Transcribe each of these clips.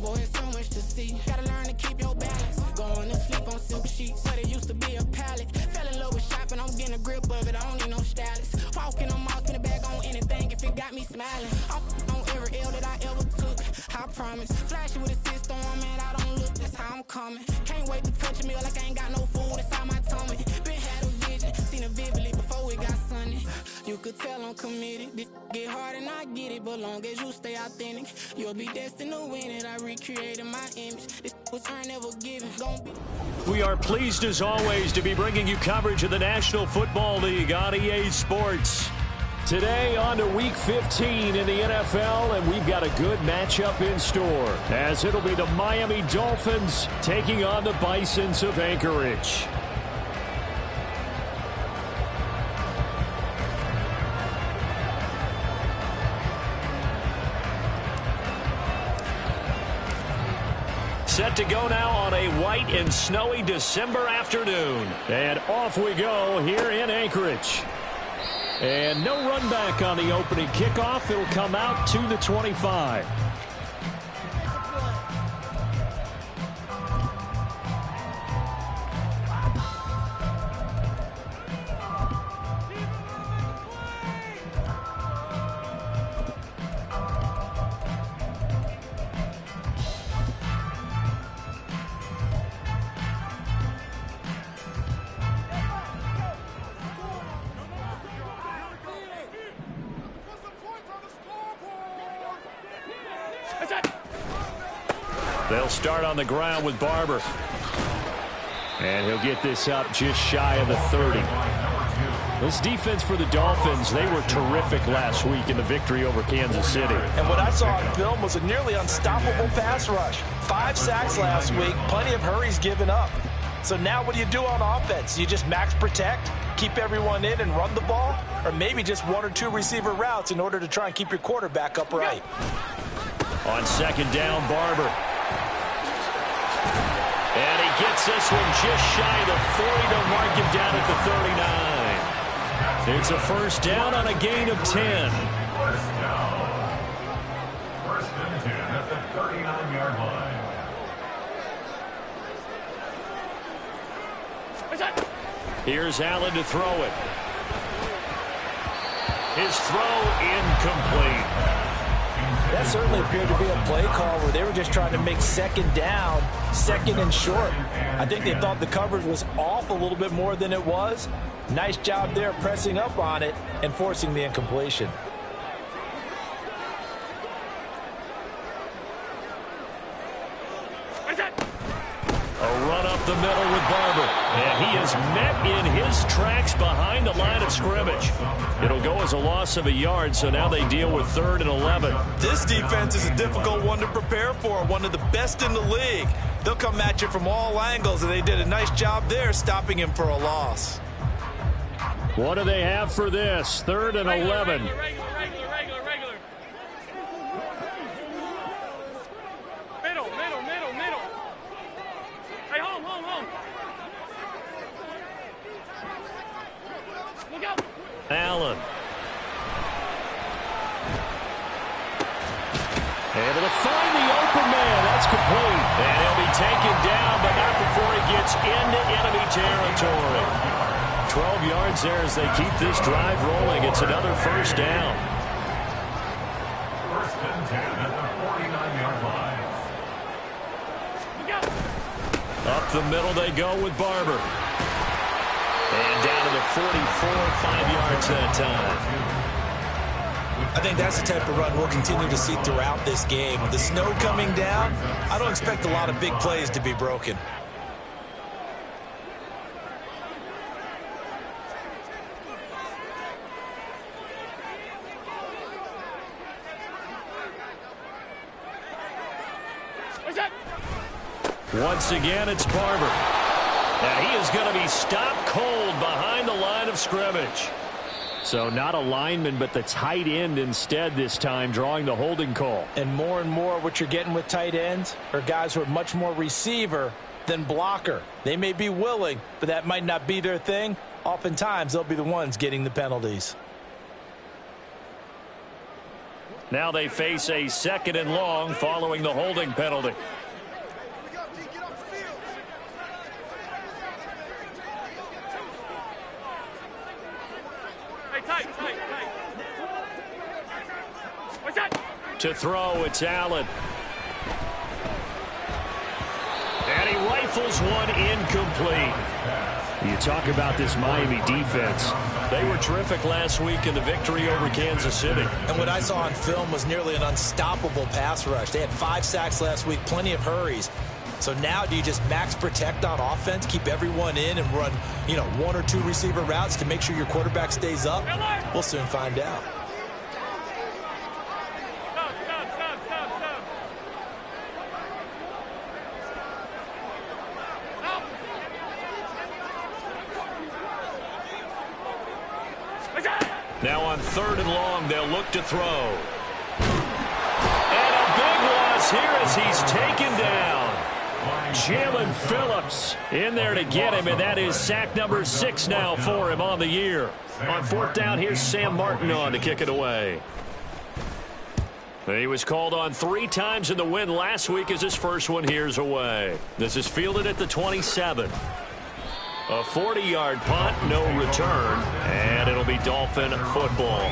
boy, it's so much to see. Gotta learn to keep your balance. Going to sleep on silk sheets, but it used to be a pallet. Fell in love with shopping, I'm getting a grip of it, I don't need no stylist. Walking on mouth, spin it back on anything if it got me smiling. I'm on every L that I ever took, I promise. Flashy with a system, man, I don't look, that's how I'm coming. Can't wait to touch a meal like I ain't got no food inside my tummy. Been had a vision, seen it vividly before it got sunny. You could tell I'm committed. This get hard and I get it, but long as you stay authentic, you'll be destined to win it. I recreated my image. This was earned, never given. We are pleased as always to be bringing you coverage of the National Football League on EA Sports. Today on to Week 15 in the NFL, and we've got a good matchup in store, as it'll be the Miami Dolphins taking on the Bisons of Anchorage. Set to go now on a white and snowy December afternoon. And off we go here in Anchorage. And no run back on the opening kickoff. It'll come out to the 25. They'll start on the ground with Barber. And he'll get this up just shy of the 30. This defense for the Dolphins, they were terrific last week in the victory over Kansas City. And what I saw on film was a nearly unstoppable pass rush. 5 sacks last week, plenty of hurries given up. So now what do you do on offense? You just max protect, keep everyone in and run the ball? Or maybe just 1 or 2 receiver routes in order to try and keep your quarterback upright? On second down, Barber. And he gets this one just shy of the 40 to mark him down at the 39. It's a first down on a gain of 10. First down. First and 10 at the 39-yard line. Here's Allen to throw it. His throw incomplete. That certainly appeared to be a play call where they were just trying to make second down, second and short. I think they thought the coverage was off a little bit more than it was. Nice job there pressing up on it and forcing the incompletion. A run up the middle with Barber. And he is met in his tracks behind the line of scrimmage. It'll go as a loss of a yard, so now they deal with 3rd and 11. This defense is a difficult one to prepare for, one of the best in the league. They'll come at you from all angles, and they did a nice job there stopping him for a loss. What do they have for this? 3rd and 11. Regular. Middle. Hey, home. Look out. Allen. Able to find the open man. That's complete. And he'll be taken down, but not before he gets into enemy territory. 12 yards there as they keep this drive rolling. It's another first down. First and 10 at the 49-yard line. Up the middle they go with Barber. And down to the 44, 5 yards that time. I think that's the type of run we'll continue to see throughout this game. With the snow coming down, I don't expect a lot of big plays to be broken. Once again, it's Barber. And he is going to be stopped cold behind the line of scrimmage. So not a lineman, but the tight end instead this time, drawing the holding call. And more what you're getting with tight ends are guys who are much more receiver than blocker. They may be willing, but that might not be their thing. Oftentimes, they'll be the ones getting the penalties. Now they face a 2nd and long following the holding penalty. Hey, tight. What's that? To throw, it's Allen. And he rifles one incomplete. You talk about this Miami defense. They were terrific last week in the victory over Kansas City. And what I saw on film was nearly an unstoppable pass rush. They had 5 sacks last week, plenty of hurries. So now do you just max protect on offense, keep everyone in and run, 1 or 2 receiver routes to make sure your quarterback stays up? We'll soon find out. Now on 3rd and long, they'll look to throw. And a big loss here as he's taken down. Jalen Phillips in there to get him, and that is sack number 6 now for him on the year. On 4th down, here's Sam Martin on to kick it away. He was called on 3 times in the win last week as his first one here's away. This is fielded at the 27. A 40-yard punt, no return, and it'll be Dolphin football.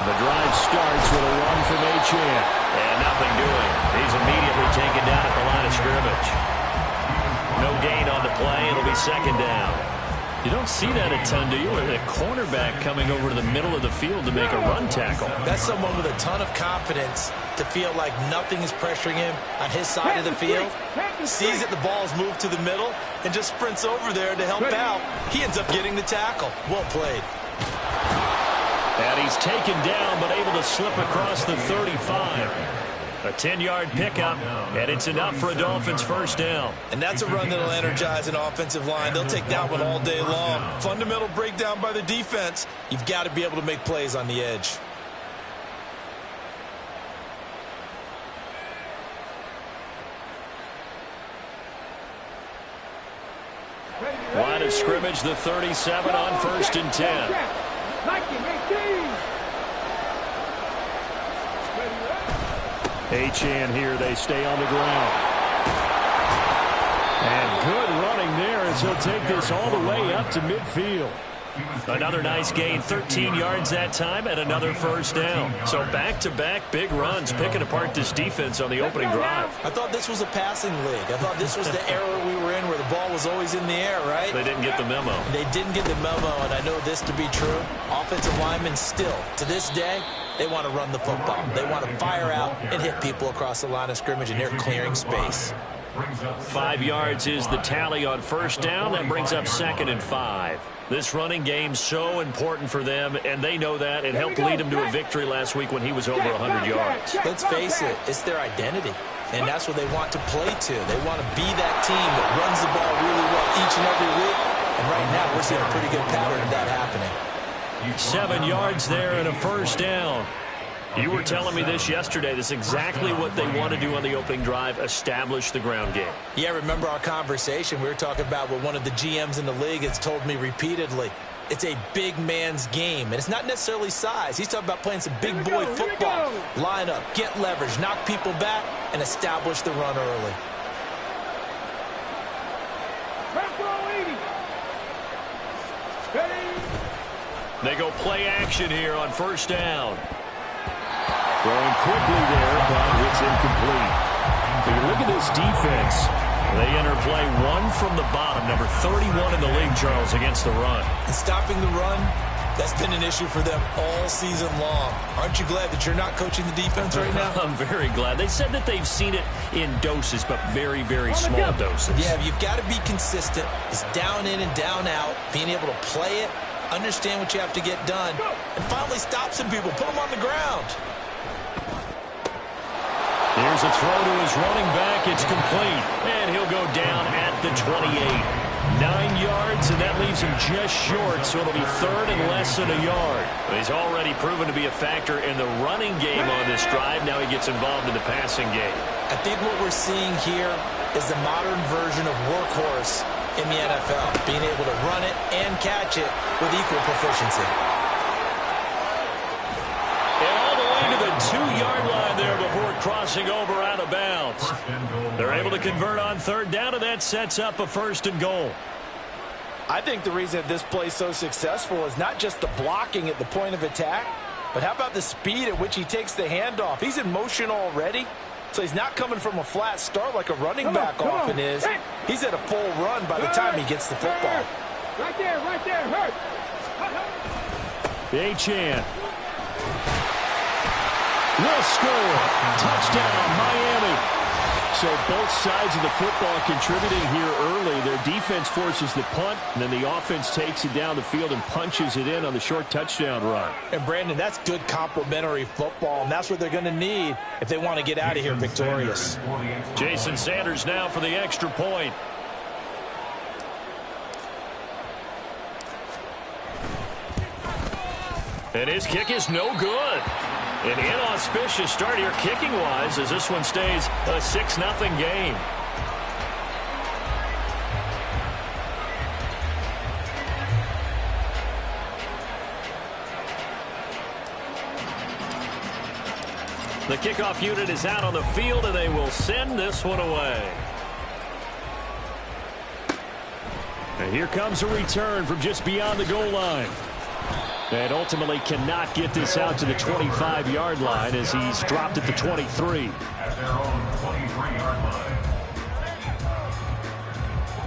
The drive starts with a run from Achane. And nothing doing. He's immediately taken down at the line of scrimmage. No gain on the play. It'll be 2nd down. You don't see that a ton, do you? With a cornerback coming over to the middle of the field to make a run tackle. That's someone with a ton of confidence to feel like nothing is pressuring him on his side of the field. Sees that the ball's moved to the middle and just sprints over there to help out. He ends up getting the tackle. Well played. And he's taken down but able to slip across the 35. A 10-yard pickup, and it's enough for a Dolphins first down. And that's a run that'll energize an offensive line. They'll take that one all day long. Fundamental breakdown by the defense. You've got to be able to make plays on the edge. Line of scrimmage, the 37 on 1st and 10. Achane here, they stay on the ground. And good running there as he'll take this all the way up to midfield. Another nice gain, 13 yards that time, and another first down. So back-to-back big runs, picking apart this defense on the opening drive. I thought this was a passing league. I thought this was the era we were in where the ball was always in the air, right? They didn't get the memo. They didn't get the memo, and I know this to be true. Offensive linemen still, to this day, they want to run the football. They want to fire out and hit people across the line of scrimmage, and they're clearing space. 5 yards is the tally on first down. That brings up 2nd and 5. This running game so important for them, and they know that. It helped lead them to a victory last week when he was over 100 yards. Let's face it, it's their identity, and that's what they want to play to. They want to be that team that runs the ball really well each and every week, and right now we're seeing a pretty good pattern of that happening. 7 yards there and a first down. You were telling me this yesterday. This is exactly what they want to do on the opening drive, establish the ground game. Yeah, remember our conversation? We were talking about what one of the GMs in the league has told me repeatedly. It's a big man's game, and it's not necessarily size. He's talking about playing some big boy football. Line up, get leverage, knock people back, and establish the run early. They go play action here on first down. Throwing quickly there, but it's incomplete. If you look at this defense, they enter play 1 from the bottom, number 31 in the league, Charles, against the run. And stopping the run, that's been an issue for them all season long. Aren't you glad that you're not coaching the defense right now? I'm very glad. They said that they've seen it in doses, but very, very small doses. Yeah, you've got to be consistent. It's down in and down out, being able to play it understand what you have to get done, and finally stop some people, put them on the ground. Here's a throw to his running back. It's complete, and he'll go down at the 28. 9 yards, and that leaves him just short, so it'll be third and less than a yard. He's already proven to be a factor in the running game on this drive. Now he gets involved in the passing game. I think what we're seeing here is the modern version of workhorse in the NFL, being able to run it and catch it with equal proficiency. And all the way to the 2-yard line there before crossing over out of bounds. They're able to convert on third down, and that sets up a 1st and goal. I think the reason that this play is so successful is not just the blocking at the point of attack, but how about the speed at which he takes the handoff? He's in motion already, so he's not coming from a flat start like a running back often is. He's at a full run by the time he gets the football. Right there, hurt. Achane will score. Touchdown, Miami. So both sides of the football contributing here early. Their defense forces the punt, and then the offense takes it down the field and punches it in on the short touchdown run. And, Brandon, that's good complementary football, and that's what they're going to need if they want to get out of here victorious. Jason Sanders now for the extra point. And his kick is no good. An inauspicious start here kicking-wise as this one stays a 6-0 game. The kickoff unit is out on the field, and they will send this one away. And here comes a return from just beyond the goal line. And ultimately cannot get this out to the 25-yard line as he's dropped at the 23. At their own 23-yard line.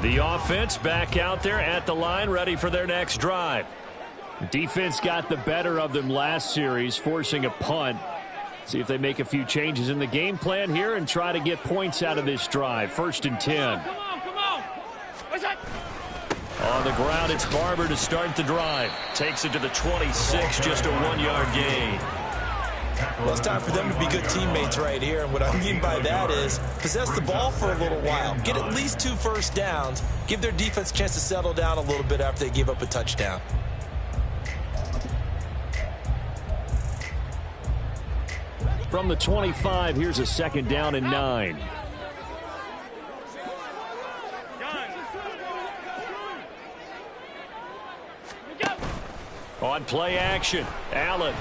The offense back out there at the line, ready for their next drive. Defense got the better of them last series, forcing a punt. See if they make a few changes in the game plan here and try to get points out of this drive. 1st and 10. Come on. What's that? On the ground, it's Barber to start the drive. Takes it to the 26, just a 1-yard gain. Well, it's time for them to be good teammates right here. And what I mean by that is possess the ball for a little while. Get at least 2 first downs. Give their defense a chance to settle down a little bit after they give up a touchdown. From the 25, here's a 2nd down and 9. On play action, Allen.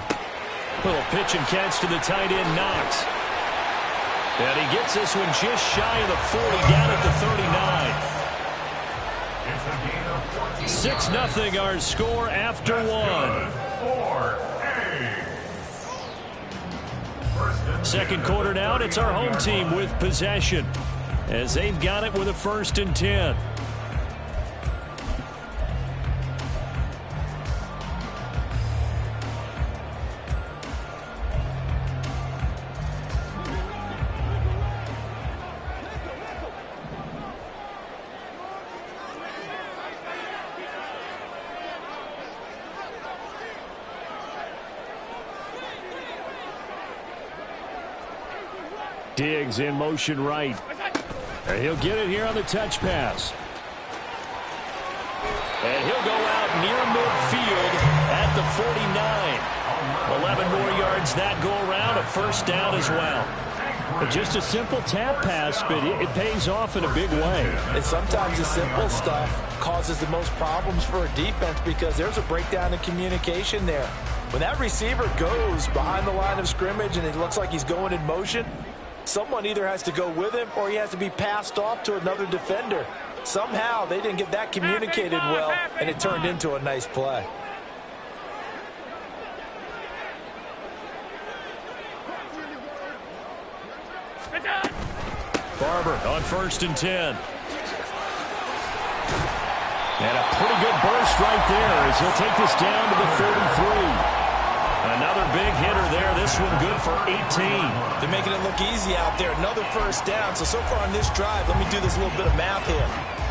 Little pitch and catch to the tight end, Knox. And he gets this one just shy of the 40, down at the 39. 6-0 our score after one. 4-8. 2nd quarter now, and it's our home team with possession as they've got it with a 1st and 10. Diggs in motion right. And he'll get it here on the touch pass. And he'll go out near midfield at the 49. 11 more yards that go around, a 1st down as well. Just a simple tap pass, but it pays off in a big way. And sometimes the simple stuff causes the most problems for a defense because there's a breakdown in communication there. When that receiver goes behind the line of scrimmage and it looks like he's going in motion, someone either has to go with him or he has to be passed off to another defender. Somehow they didn't get that communicated well, and it turned into a nice play. Barber on 1st and 10. And a pretty good burst right there as he'll take this down to the 33. Another big hitter there. This one good for 18. They're making it look easy out there. Another 1st down. So far on this drive, let me do this little bit of math here.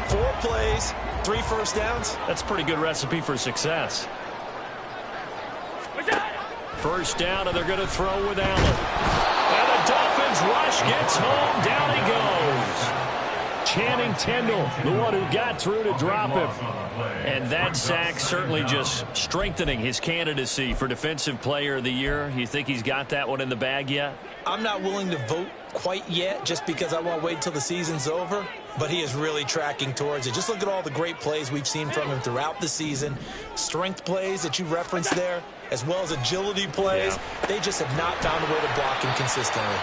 4 plays, 3 first downs. That's a pretty good recipe for success. First down, and they're going to throw with Allen. And the Dolphins rush gets home. Down he goes. Channing Tindall, the one who got through to drop him. And that sack certainly just strengthening his candidacy for Defensive Player of the Year. You think he's got that one in the bag yet? I'm not willing to vote quite yet just because I want to wait until the season's over, but he is really tracking towards it. Just look at all the great plays we've seen from him throughout the season. Strength plays that you referenced there, as well as agility plays. Yeah. They just have not found a way to block him consistently.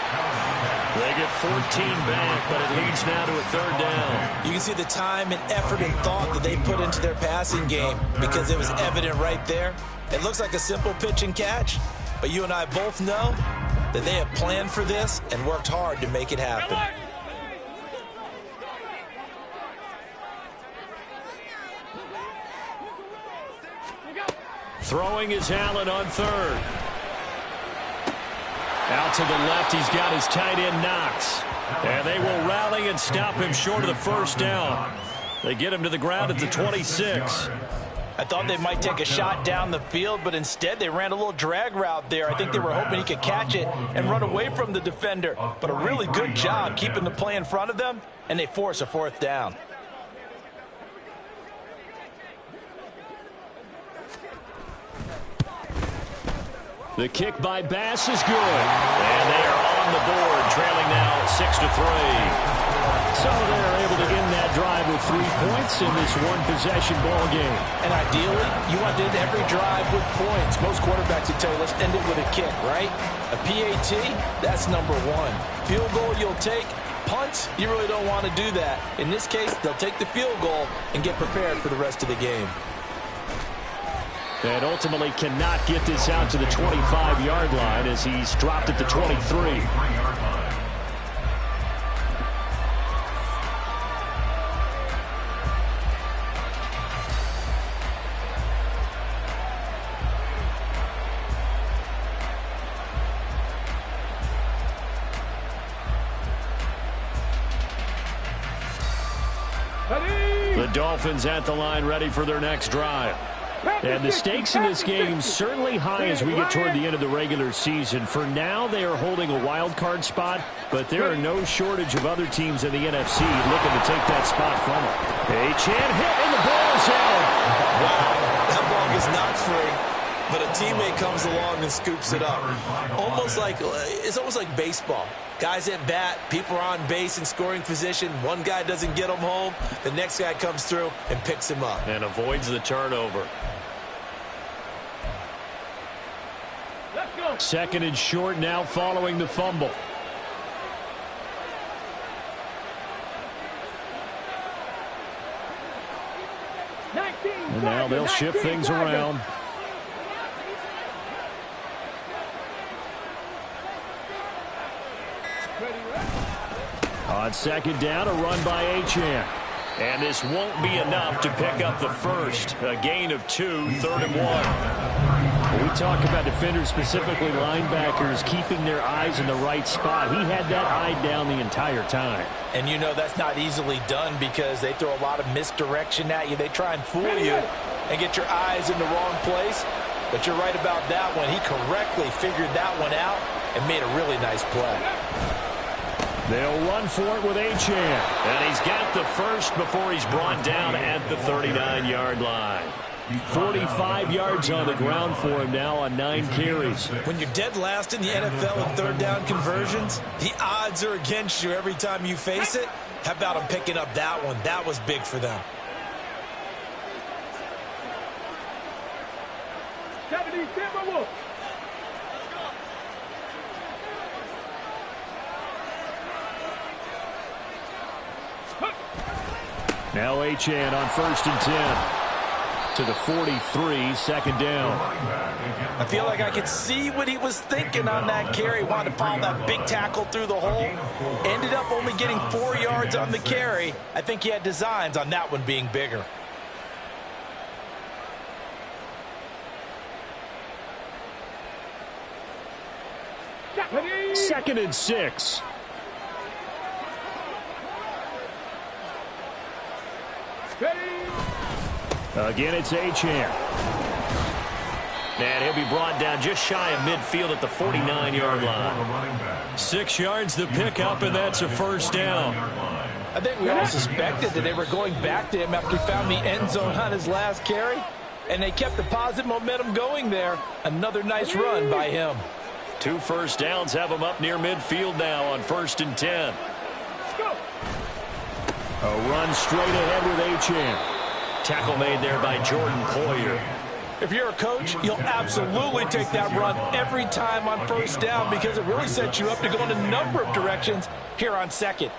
They get 14 back, but it leads now to a 3rd down. You can see the time and effort and thought that they put into their passing game because it was evident right there. It looks like a simple pitch and catch, but you and I both know that they have planned for this and worked hard to make it happen. Throwing is Allen on 3rd. Out to the left, he's got his tight end Knox. And they will rally and stop him short of the 1st down. They get him to the ground at the 26. I thought they might take a shot down the field, but instead they ran a little drag route there. I think they were hoping he could catch it and run away from the defender. But a really good job keeping the play in front of them, and they force a 4th down. The kick by Bass is good. And they are on the board, trailing now 6-3. So they're able to end that drive with 3 points in this one-possession ball game. And ideally, you want to end every drive with points. Most quarterbacks would tell you, let's end it with a kick, right? A PAT, that's number 1. Field goal you'll take. Punts, you really don't want to do that. In this case, they'll take the field goal and get prepared for the rest of the game. And ultimately cannot get this out to the 25-yard line as he's dropped at the 23. The Dolphins at the line, ready for their next drive. And the stakes in this game certainly high as we get toward the end of the regular season. For now, they are holding a wild card spot, but there are no shortage of other teams in the NFC looking to take that spot from them. Achane hit, and the ball is out. Wow, that ball is not free, but a teammate comes along and scoops it up. It's almost like baseball. Guys at bat, people are on base in scoring position. One guy doesn't get him home. The next guy comes through and picks him up. And avoids the turnover. Let's go. 2nd and short now following the fumble. And now they'll shift things around. On 2nd down, a run by Achane. And this won't be enough to pick up the first. A gain of 2, 3rd and 1. When we talk about defenders, specifically linebackers, keeping their eyes in the right spot. He had that eye down the entire time. And you know that's not easily done because they throw a lot of misdirection at you. They try and fool you and get your eyes in the wrong place. But you're right about that one. He correctly figured that one out and made a really nice play. They'll run for it with Achane. And he's got the first before he's brought down at the 39-yard line. 45 yards on the ground for him now on 9 carries. When you're dead last in the NFL in 3rd down conversions, the odds are against you every time you face it. How about him picking up that one? That was big for them. 70, Now Achane on 1st and 10 to the 43, 2nd down. I feel like I could see what he was thinking on that carry. Wanted to follow that big tackle through the hole. Ended up only getting 4 yards on the carry. I think he had designs on that one being bigger. Second and 6. Again, it's Achane. And he'll be brought down just shy of midfield at the 49-yard line. 6 yards the pickup, and that's a first down. I think we all suspected that they were going back to him after he found the end zone on his last carry, and they kept the positive momentum going there. Another nice run by him. 2 first downs have him up near midfield now on 1st and 10. A run straight ahead with Achane. Tackle made there by Jordan Poyer. If you're a coach, you'll absolutely take that run every time on 1st down because it really sets you up to go in a number of directions here on 2nd.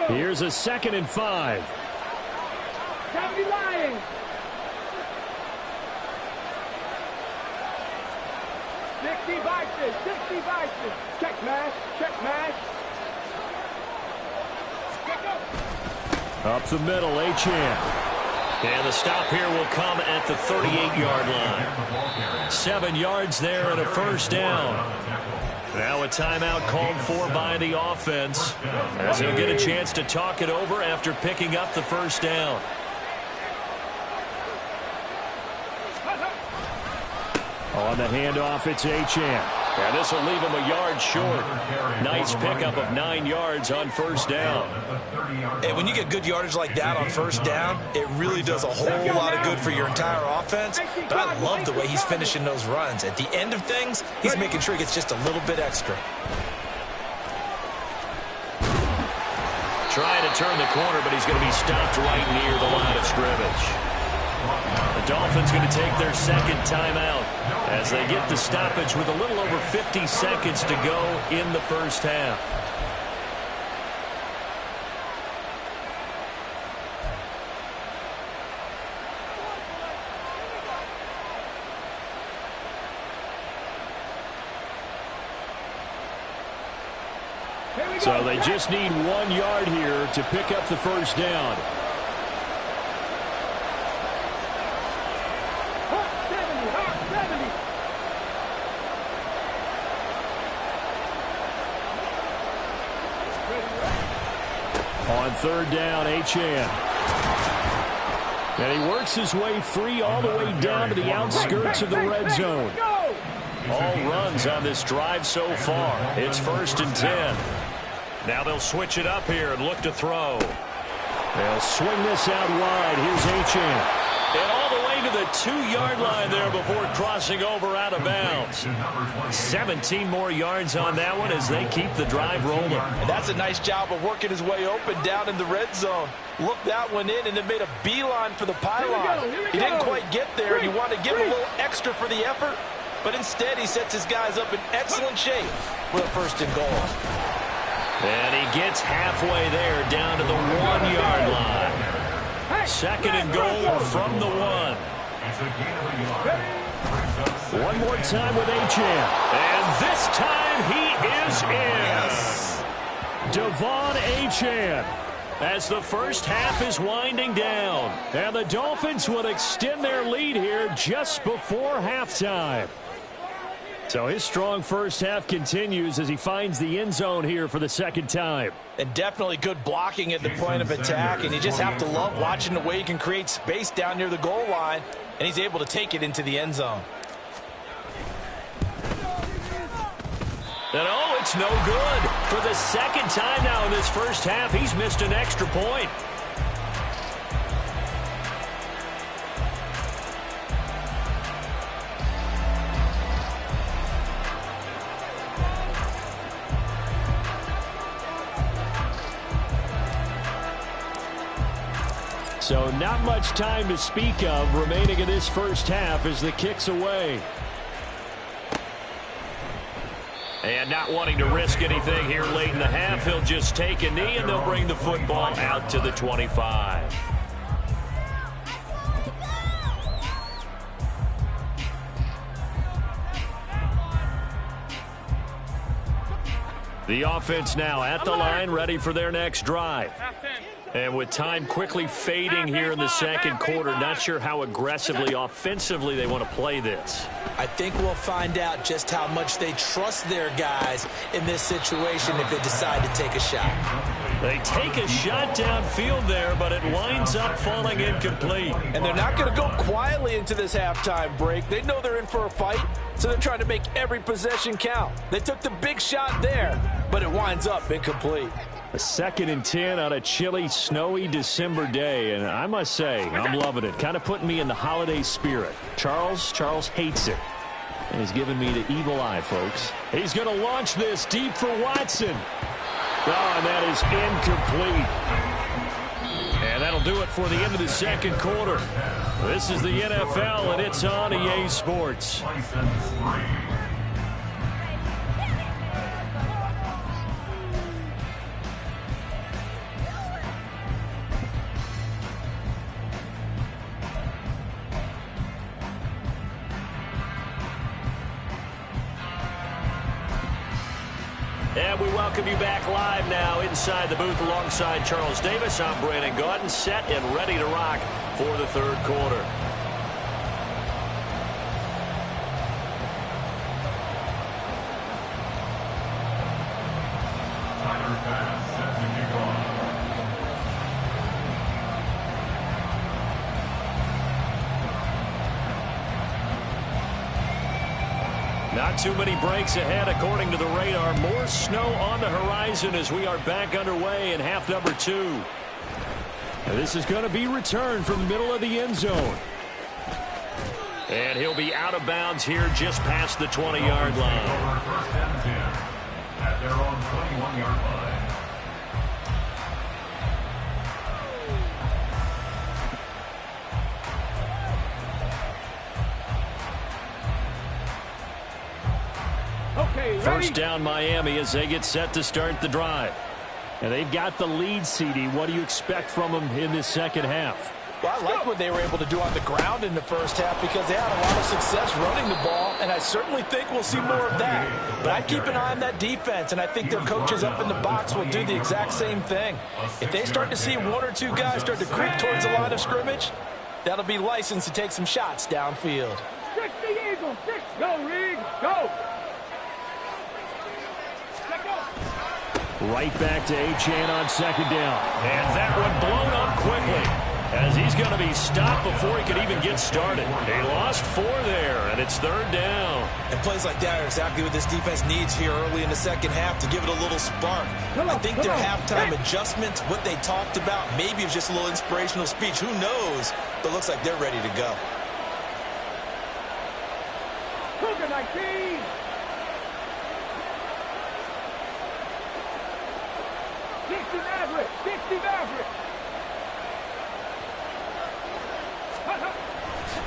Here's a 2nd and 5. 60 boxes, 60 boxes. Check mash, check mash. Up the middle, Achane. And the stop here will come at the 38-yard line. 7 yards there and a first down. Now a timeout called for by the offense, as he'll get a chance to talk it over after picking up the first down. On the handoff, it's Achane. And this will leave him a yard short. Nice pickup of 9 yards on 1st down. And when you get good yardage like that on 1st down, it really does a whole lot of good for your entire offense. But I love the way he's finishing those runs. At the end of things, he's making sure he gets just a little bit extra. Trying to turn the corner, but he's going to be stopped right near the line of scrimmage. The Dolphins going to take their 2nd timeout as they get the stoppage with a little over 50 seconds to go in the first half. So they just need 1 yard here to pick up the first down. On 3rd down, Achane. And he works his way free all the way down to the outskirts of the red zone. All runs on this drive so far. It's 1st and 10. Now they'll switch it up here and look to throw. They'll swing this out wide. Here's Achane. And all the way to the 2-yard line there before crossing over out of bounds. 17 more yards on that one as they keep the drive rolling. And that's a nice job of working his way open down in the red zone. Looked that one in and then made a beeline for the pylon. He didn't quite get there, and you want to give him a little extra for the effort. But instead, he sets his guys up in excellent shape with a 1st and goal. And he gets halfway there down to the 1-yard line. 2nd and goal from the 1. One more time with Achane. And this time he is in. Devon Achane. As the first half is winding down. And the Dolphins will extend their lead here just before halftime. So his strong first half continues as he finds the end zone here for the 2nd time. And definitely good blocking at the point of attack, and you just have to love watching the way he can create space down near the goal line, and he's able to take it into the end zone. And oh, it's no good. For the 2nd time now in this first half, he's missed an extra point. So not much time to speak of remaining in this first half as the kick's away. And not wanting to risk anything here late in the half, he'll just take a knee and they'll bring the football out to the 25. The offense now at the line, ready for their next drive. And with time quickly fading here in the 2nd quarter, not sure how aggressively, offensively they want to play this. I think we'll find out just how much they trust their guys in this situation if they decide to take a shot. They take a shot downfield there, but it winds up falling incomplete. And they're not going to go quietly into this halftime break. They know they're in for a fight, so they're trying to make every possession count. They took the big shot there, but it winds up incomplete. A 2nd and 10 on a chilly, snowy December day, and I must say, I'm loving it. Kind of putting me in the holiday spirit. Charles hates it, and he's giving me the evil eye, folks. He's going to launch this deep for Watson. Oh, and that is incomplete. And that'll do it for the end of the second quarter. This is the NFL, and it's on EA Sports. And we welcome you back live now inside the booth alongside Charles Davis. I'm Brandon Gaudin, set and ready to rock for the third quarter. Not too many breaks ahead according to the radar. More snow on the horizon as we are back underway in half number 2. And this is going to be returned from the middle of the end zone. And he'll be out of bounds here just past the 20-yard line. First and 10 at their own 21-yard line. First down Miami as they get set to start the drive. And they've got the lead, CD. What do you expect from them in this second half? Well, I like what they were able to do on the ground in the first half because they had a lot of success running the ball, and I certainly think we'll see more of that. But I'd keep an eye on that defense, and I think their coaches up in the box will do the exact same thing. If they start to see 1 or 2 guys start to creep towards the line of scrimmage, that'll be licensed to take some shots downfield. 6 the Eagles. 6. Go, Reed. Go. Right back to Achane on second down. And that one blown up quickly as he's going to be stopped before he could even get started. He lost 4 there, and it's third down. And plays like that are exactly what this defense needs here early in the second half to give it a little spark. I think their halftime adjustments, what they talked about, maybe it was just a little inspirational speech. Who knows? But it looks like they're ready to go. Cougar 19.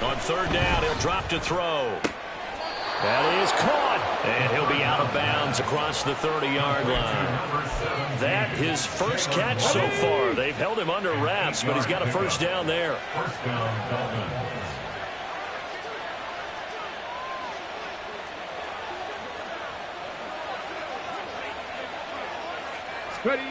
On third down, he'll drop to throw. That is caught, and he'll be out of bounds across the 30-yard line. That his first catch so far. They've held him under wraps, but he's got a first down there. First down, Dolphins. Ready.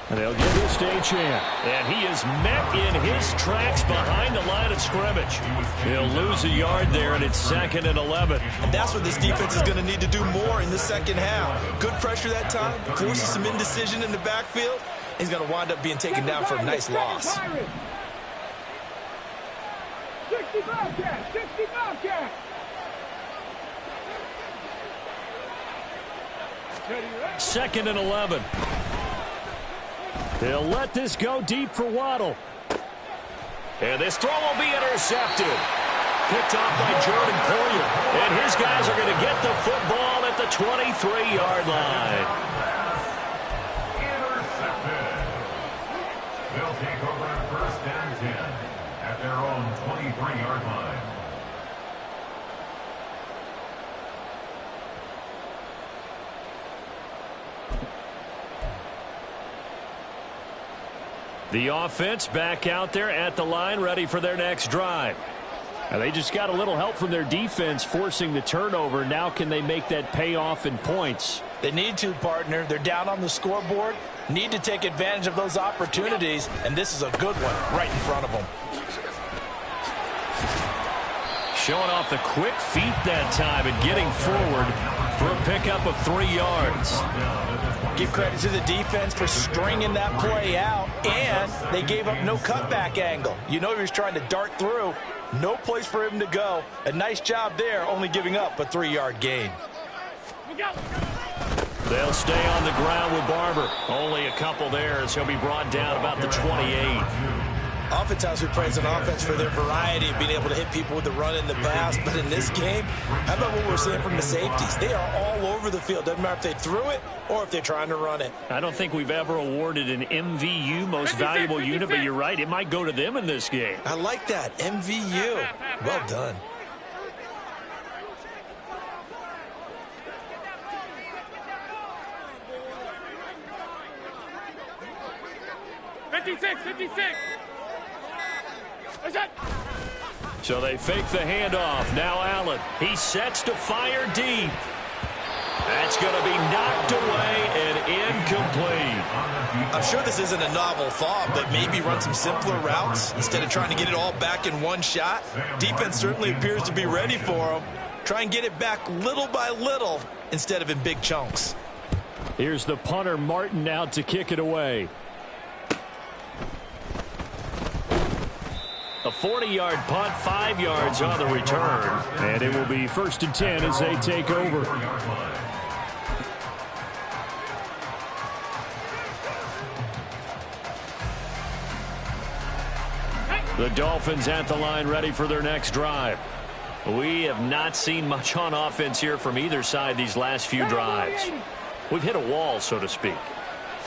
And they'll give this to Achane. And he is met in his tracks behind the line of scrimmage. He'll lose a yard there, and it's 2nd and 11. And that's what this defense is going to need to do more in the second half. Good pressure that time, forces some indecision in the backfield. He's going to wind up being taken down for a nice loss. 60 Bobcat. 60 Bobcat. 2nd and 11. They'll let this go deep for Waddle. And this throw will be intercepted. Picked off by Jordan Poyer. And his guys are going to get the football at the 23-yard line. Intercepted. They'll take over at first and 10 at their own 23-yard line. The offense back out there at the line, ready for their next drive. And they just got a little help from their defense forcing the turnover. Now can they make that pay off in points? They need to, partner. They're down on the scoreboard. Need to take advantage of those opportunities, and this is a good one right in front of them. Showing off the quick feet that time and getting forward for a pickup of 3 yards. Give credit to the defense for stringing that play out, and they gave up no cutback angle. You know he was trying to dart through. No place for him to go. A nice job there, only giving up a 3-yard gain. They'll stay on the ground with Barber. Only a couple there as he'll be brought down about the 28. Oftentimes we praise an offense for their variety of being able to hit people with the run and the pass. But in this game, how about what we're seeing from the safeties? They are all over the field. Doesn't matter if they threw it or if they're trying to run it. I don't think we've ever awarded an MVU, most valuable unit, but you're right. It might go to them in this game. I like that. MVU. Well done. So they fake the handoff. Now Allen. He sets to fire deep. That's going to be knocked away and incomplete. I'm sure this isn't a novel thought, but maybe run some simpler routes instead of trying to get it all back in one shot. Defense certainly appears to be ready for him. Try and get it back little by little instead of in big chunks. Here's the punter, Martin, out to kick it away. A 40-yard punt, 5 yards on the return. And it will be 1st and 10 as they take over. The Dolphins at the line ready for their next drive. We have not seen much on offense here from either side these last few drives. We've hit a wall, so to speak.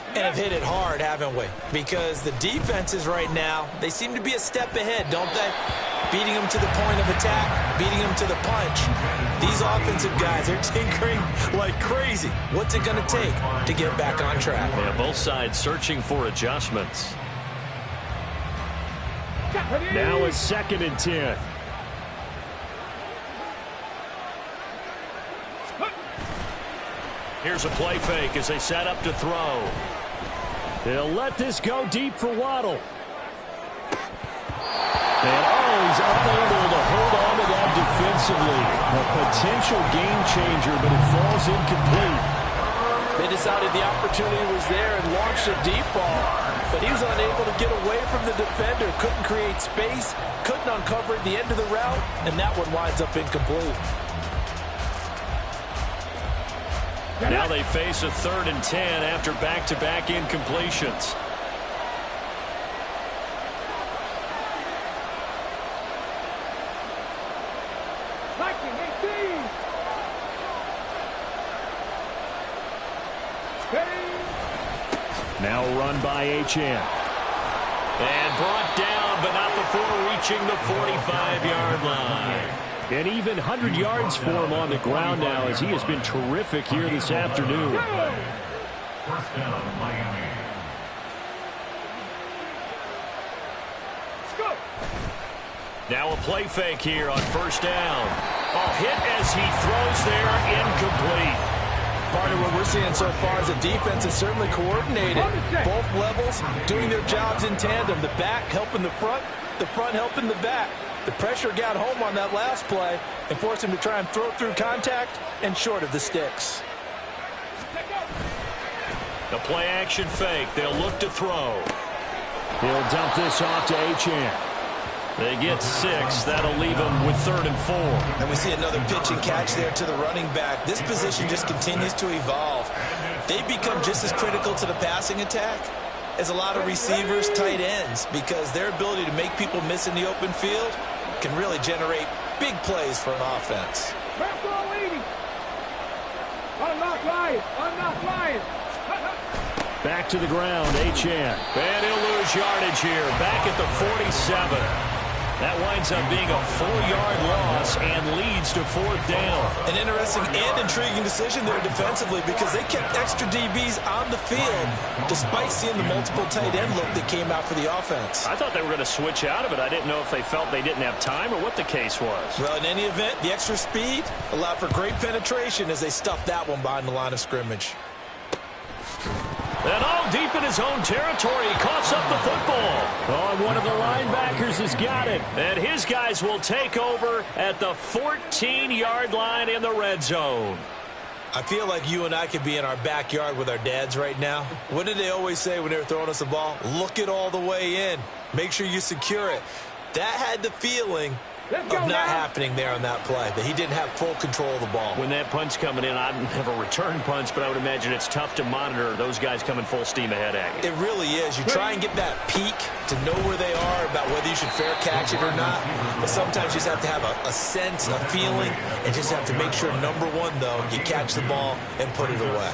And have hit it hard, haven't we? Because the defenses right now, they seem to be a step ahead, don't they? Beating them to the point of attack, beating them to the punch. These offensive guys are tinkering like crazy. What's it going to take to get back on track? Yeah, both sides searching for adjustments. Now it's 2nd and 10. Here's a play fake as they set up to throw. They'll let this go deep for Waddle. And he's unable to hold on to that defensively. A potential game changer, but it falls incomplete. They decided the opportunity was there and launched a deep ball, but he was unable to get away from the defender, couldn't create space, couldn't uncover the end of the route, and that one winds up incomplete. Now they face a 3rd and 10 after back-to-back incompletions. Now run by HN. And brought down, but not before reaching the 45-yard line. And even 100 yards for him on the ground now as he has been terrific here this afternoon. 1st down, Miami. Now a play fake here on 1st down. Hit as he throws there, incomplete. Part of what we're seeing so far is the defense is certainly coordinated. Both levels doing their jobs in tandem. The back helping the front helping the back. The pressure got home on that last play and forced him to try and throw through contact and short of the sticks. The play action fake. They'll look to throw. He'll dump this off to HN. They get 6. That'll leave them with 3rd and 4. And we see another pitch and catch there to the running back. This position just continues to evolve. They become just as critical to the passing attack as a lot of receivers, tight ends, because their ability to make people miss in the open field can really generate big plays for an offense. Back to the ground, HN. And he'll lose yardage here. Back at the 47. That winds up being a 4-yard loss and leads to 4th down. An interesting and intriguing decision there defensively because they kept extra DBs on the field despite seeing the multiple tight end look that came out for the offense. I thought they were going to switch out of it. I didn't know if they felt they didn't have time or what the case was. Well, in any event, the extra speed allowed for great penetration as they stuffed that one behind the line of scrimmage. And all deep in his own territory, he coughs up the football. Oh, and one of the linebackers has got it. And his guys will take over at the 14-yard line in the red zone. I feel like you and I could be in our backyard with our dads right now. What did they always say when they were throwing us a ball? Look it all the way in. Make sure you secure it. That had the feeling of not happening there on that play, that he didn't have full control of the ball. When that punch coming in, I don't have a return punch, but I would imagine it's tough to monitor those guys coming full steam ahead at you. It really is. You try and get that peek to know where they are, about whether you should fair catch it or not. But sometimes you just have to have a sense, a feeling, and just have to make sure, number one, though, you catch the ball and put it away.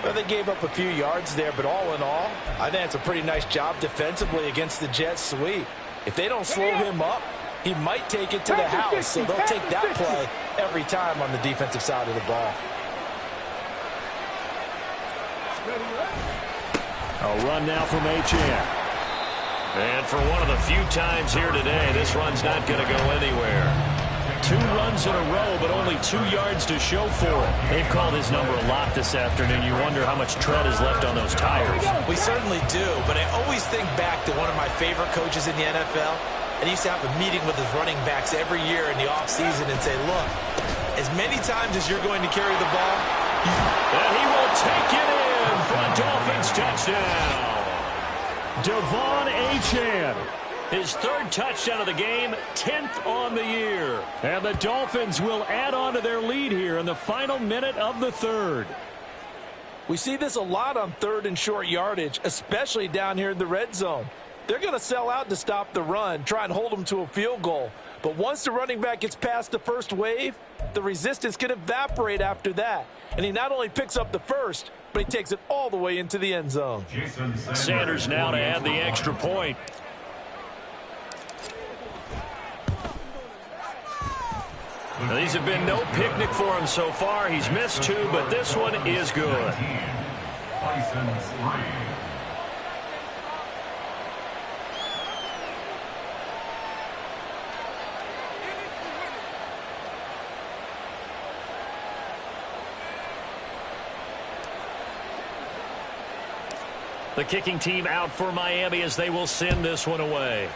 Well, they gave up a few yards there, but all in all, I think it's a pretty nice job defensively against the Jets sweep. If they don't slow him up, he might take it to the house, so they'll take that play every time on the defensive side of the ball. A run now from H.M. And for one of the few times here today, this run's not going to go anywhere. 2 runs in a row, but only 2 yards to show for it. They've called his number a lot this afternoon. You wonder how much tread is left on those tires. We certainly do, but I always think back to one of my favorite coaches in the NFL. And he used to have a meeting with his running backs every year in the offseason and say, look, as many times as you're going to carry the ball. And he will take it in for a Dolphins touchdown. Devon Achane, his 3rd touchdown of the game, 10th on the year. And the Dolphins will add on to their lead here in the final minute of the 3rd. We see this a lot on 3rd and short yardage, especially down here in the red zone. They're going to sell out to stop the run, try and hold them to a field goal. But once the running back gets past the first wave, the resistance can evaporate after that. And he not only picks up the first, but he takes it all the way into the end zone. Sanders now to add the extra point. Now, these have been no picnic for him so far. He's missed 2, but this one is good. The kicking team out for Miami as they will send this one away.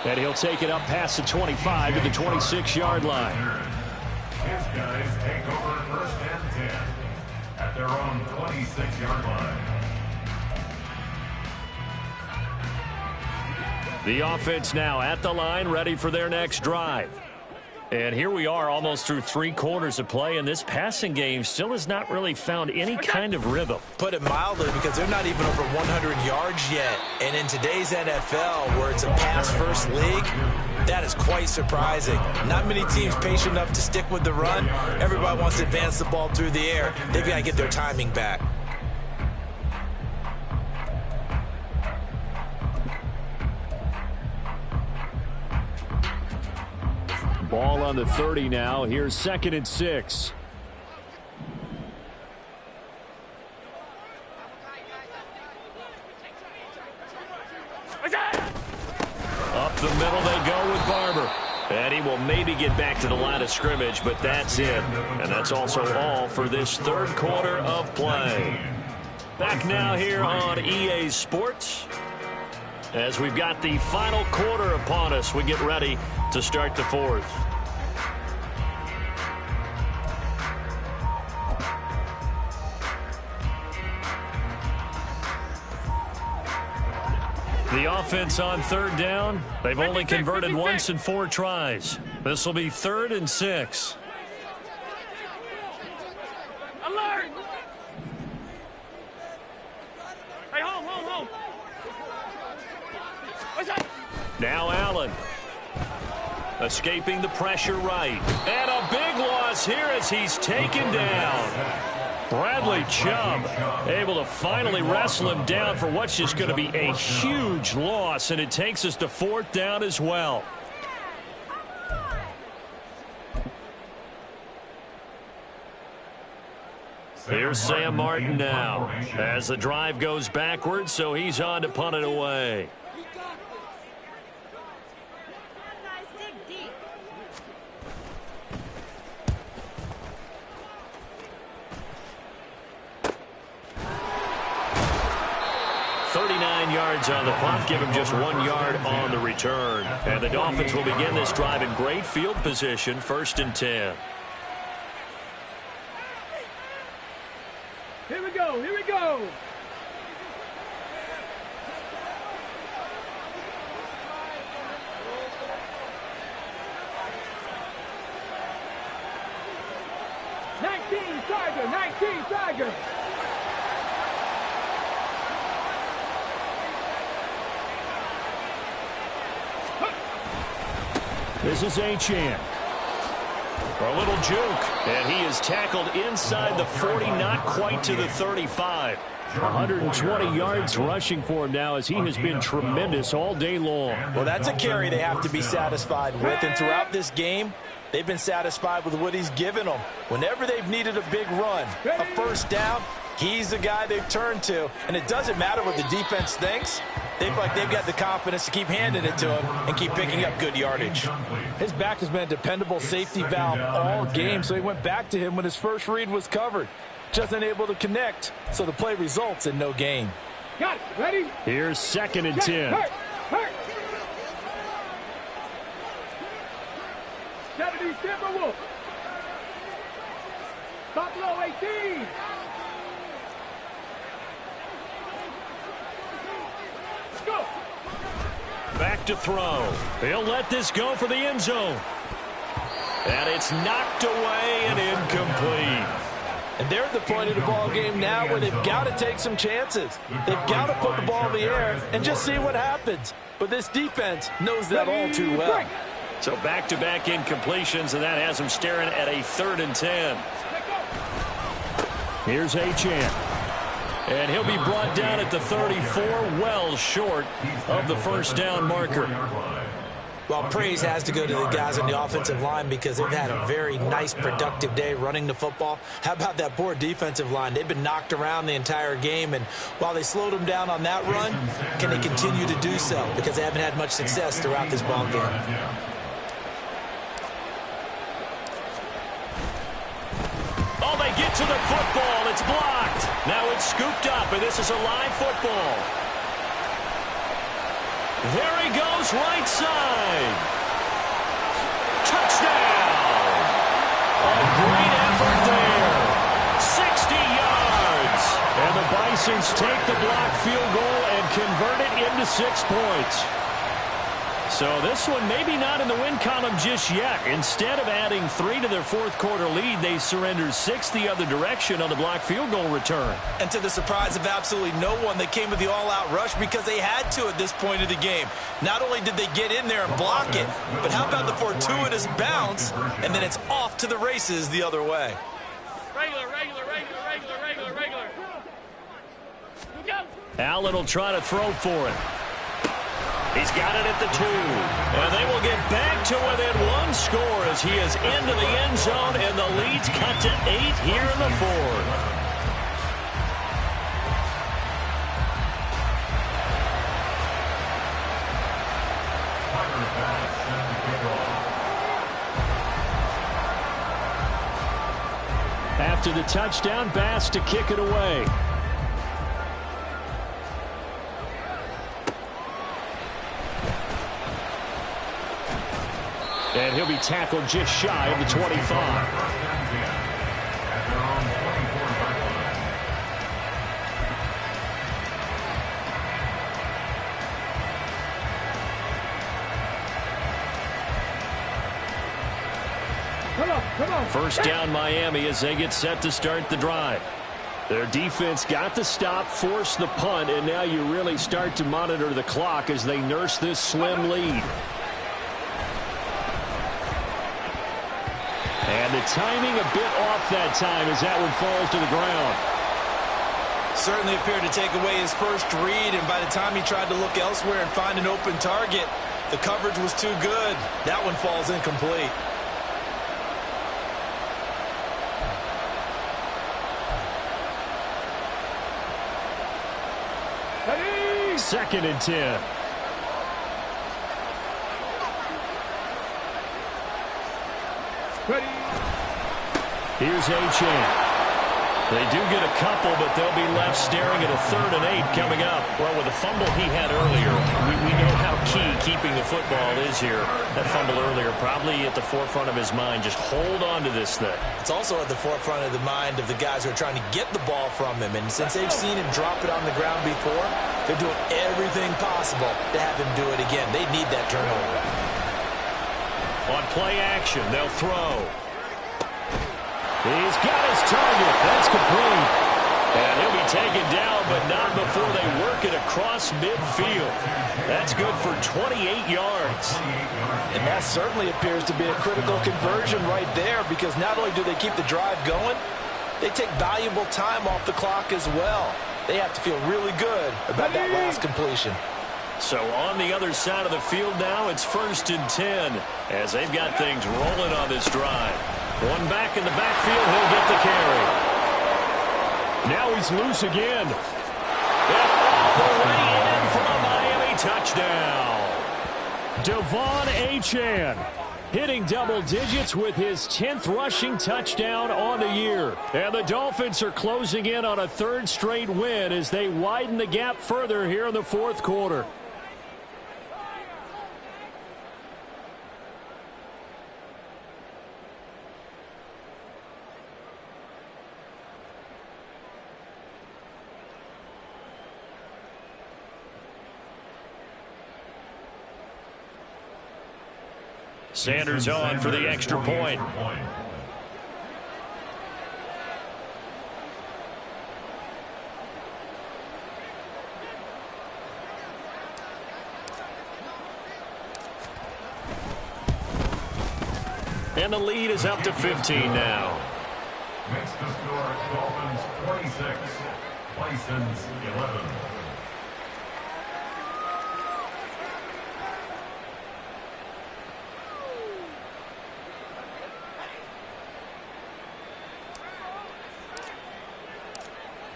And he'll take it up past the 25 to the 26-yard line. His guys take over 1st and 10 at their own 26-yard line. The offense now at the line, ready for their next drive. And here we are almost through 3 quarters of play, and this passing game still has not really found any kind of rhythm. Put it mildly, because they're not even over 100 yards yet. And in today's NFL, where it's a pass-first league, that is quite surprising. Not many teams patient enough to stick with the run. Everybody wants to advance the ball through the air. They've got to get their timing back. Ball on the 30 now. Here's 2nd and 6. Up the middle they go with Barber. And he will maybe get back to the line of scrimmage, but that's it. And that's also all for this 3rd quarter of play. Back now here on EA Sports. As we've got the final quarter upon us, we get ready to start the 4th. The offense on 3rd down. They've only converted once in 4 tries. This will be 3rd and 6. Alert! Hey, home. What's that? Now Allen. Escaping the pressure right. And a big loss here as he's taken down. Bradley Chubb able to finally wrestle him down for what's just going to be a huge loss, and it takes us to 4th down as well. Here's Sam Martin now as the drive goes backwards, so he's on to punt it away. 9 yards on the punt, give him just 1 yard on the return. And the Dolphins will begin this drive in great field position, 1st and 10. Here we go, here we go. Tiger, 19 Tiger. This is Achane. A little juke, and he is tackled inside the 40, not quite to the 35. 120 yards rushing for him now as he has been tremendous all day long. Well, that's a carry they have to be satisfied with, and throughout this game, they've been satisfied with what he's given them. Whenever they've needed a big run, a first down, he's the guy they've turned to. And it doesn't matter what the defense thinks. They've got the confidence to keep handing it to him and keep picking up good yardage. His back has been a dependable safety valve all game, so he went back to him when his first read was covered. Just unable to connect, so the play results in no gain. Got it. Ready? Here's 2nd and 10. Hurt. 70 Timberwolf. Buffalo 18. Let's go. Back to throw. He'll let this go for the end zone. And it's knocked away and incomplete. And they're at the point of the ball game now where they've got to take some chances. They've got to put the ball in the air and just see what happens. But this defense knows that all too well. So back-to-back incompletions, and that has him staring at a 3rd and 10. Here's Achane. And he'll be brought down at the 34, well short of the first down marker. Well, praise has to go to the guys on the offensive line because they've had a very nice, productive day running the football. How about that poor defensive line? They've been knocked around the entire game, and while they slowed them down on that run, can they continue to do so? Because they haven't had much success throughout this ball game. Oh, they get to the football. It's blocked. Now it's scooped up, and this is a live football. There he goes, right side. Touchdown. A great effort there. 60 yards. And the Bisons take the block field goal and convert it into 6 points. So this one maybe not in the win column just yet. Instead of adding 3 to their 4th quarter lead, they surrendered 6 the other direction on the block field goal return. And to the surprise of absolutely no one, they came with the all-out rush because they had to at this point of the game. Not only did they get in there and block it, but how about the fortuitous bounce, and then it's off to the races the other way. Regular. Allen will try to throw for it. He's got it at the 2. And they will get back to within 1 score as he is into the end zone, and the lead's cut to 8 here in the 4th. After the touchdown, Bass to kick it away. And he'll be tackled just shy of the 25. Come on. First down Miami as they get set to start the drive. Their defense got the stop, forced the punt, and now you really start to monitor the clock as they nurse this slim lead. And the timing a bit off that time as that one falls to the ground. Certainly appeared to take away his first read, and by the time he tried to look elsewhere and find an open target, the coverage was too good. That one falls incomplete. Ready? 2nd and 10. Ready. Here's Achane. They do get a couple, but they'll be left staring at a 3rd and 8 coming up. Well, with the fumble he had earlier, we know how key keeping the football is here. That fumble earlier probably at the forefront of his mind. Just hold on to this thing. It's also at the forefront of the mind of the guys who are trying to get the ball from him. And since they've seen him drop it on the ground before, they're doing everything possible to have him do it again. They need that turnover. On play action, they'll throw. He's got his target. That's complete. And he'll be taken down, but not before they work it across midfield. That's good for 28 yards. And that certainly appears to be a critical conversion right there, because not only do they keep the drive going, they take valuable time off the clock as well. They have to feel really good about that last completion. So on the other side of the field now, it's 1st and 10 as they've got things rolling on this drive. One back in the backfield, he'll get the carry. Now he's loose again. And off the way in for a Miami touchdown. Devon Achane hitting double digits with his 10th rushing touchdown on the year. And the Dolphins are closing in on a 3rd straight win as they widen the gap further here in the 4th quarter. Sanders on for the extra point. And the lead is up to 15 now. Makes the score Dolphins 26, Bisons 11.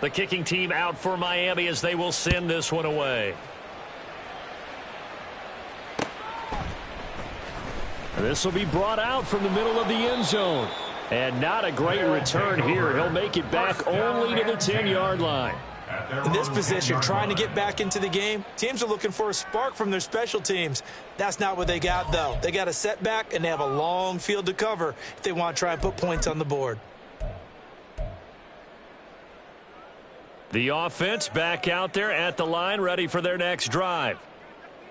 The kicking team out for Miami as they will send this one away. This will be brought out from the middle of the end zone. And not a great return here. He'll make it back only to the 10-yard line. In this position, trying to get back into the game, teams are looking for a spark from their special teams. That's not what they got, though. They got a setback, and they have a long field to cover if they want to try and put points on the board. The offense back out there at the line, ready for their next drive.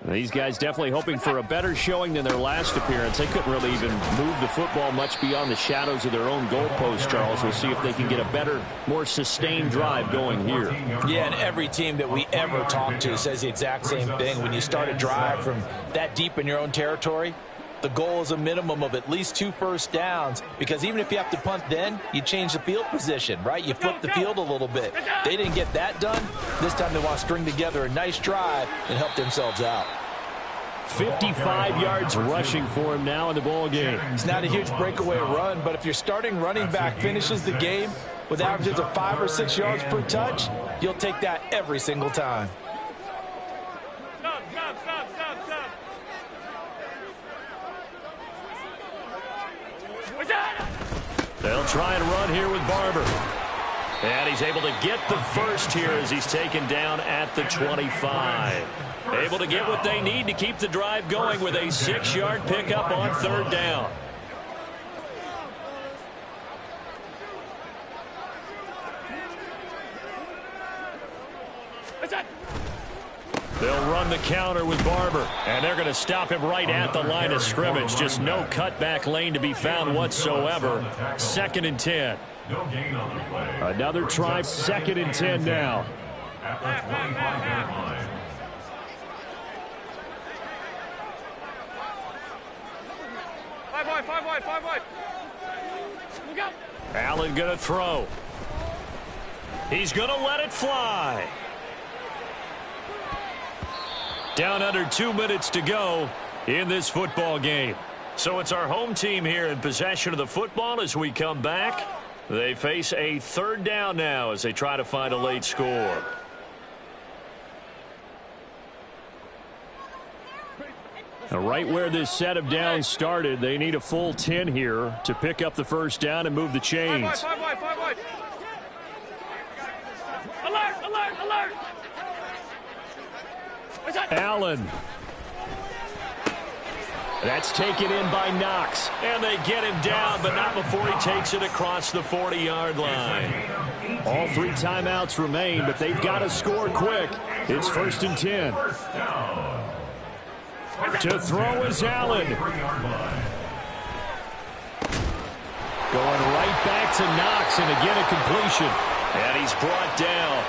These guys definitely hoping for a better showing than their last appearance. They couldn't really even move the football much beyond the shadows of their own goalpost, Charles. We'll see if they can get a better, more sustained drive going here. Yeah, and every team that we ever talk to says the exact same thing. When you start a drive from that deep in your own territory, the goal is a minimum of at least 2 first downs, because even if you have to punt then, you change the field position, right? You flip the field a little bit. They didn't get that done. This time they want to string together a nice drive and help themselves out. 55 yards rushing for him now in the ball game. It's not a huge breakaway run, but if your starting running back finishes the game with averages of 5 or 6 yards per touch, you'll take that every single time. They'll try and run here with Barber. And he's able to get the first here as he's taken down at the 25. Able to get what they need to keep the drive going with a 6-yard pickup on 3rd down. They'll run the counter with Barber, and they're going to stop him right at the line of scrimmage. Just no cutback lane to be found whatsoever. 2nd and 10. No gain on the play. Another try, 2nd and 10 now. At the 25-yard line. Five wide. Look out. Allen going to throw. He's going to let it fly. Down under 2 minutes to go in this football game. So it's our home team here in possession of the football as we come back. They face a 3rd down now as they try to find a late score. Right where this set of downs started, they need a full 10 here to pick up the first down and move the chains. Five wide. Alert, alert, alert. Allen. That's taken in by Knox. And they get him down, but not before he takes it across the 40-yard line. All 3 timeouts remain, but they've got to score quick. It's 1st and 10. To throw is Allen. Going right back to Knox, and again a completion. And he's brought down.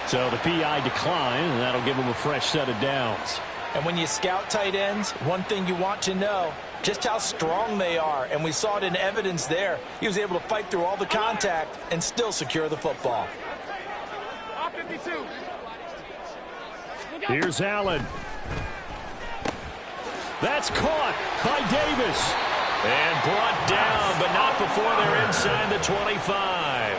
So the PI decline, and that'll give him a fresh set of downs. And when you scout tight ends, one thing you want to know, just how strong they are. And we saw it in evidence there. He was able to fight through all the contact and still secure the football. Here's Allen. That's caught by Davis. And brought down, but not before they're inside the 25.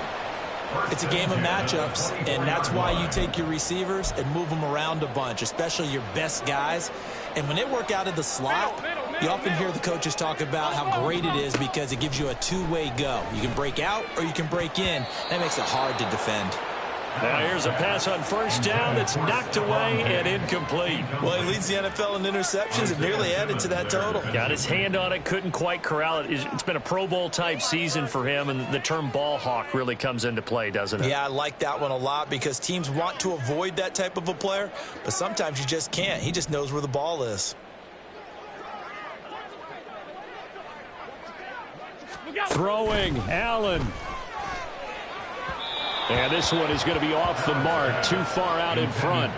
It's a game of matchups, and that's why you take your receivers and move them around a bunch, especially your best guys. And when they work out of the slot, you often hear the coaches talk about how great it is because it gives you a two-way go. You can break out or you can break in. That makes it hard to defend. Now here's a pass on 1st down that's knocked away and incomplete. Well, he leads the NFL in interceptions and nearly added to that total. Got his hand on it, couldn't quite corral it. It's been a Pro Bowl type season for him, and the term ball hawk really comes into play, doesn't it? Yeah, I like that one a lot because teams want to avoid that type of a player, but sometimes you just can't. He just knows where the ball is. Throwing, Allen. And this one is going to be off the mark, too far out in front.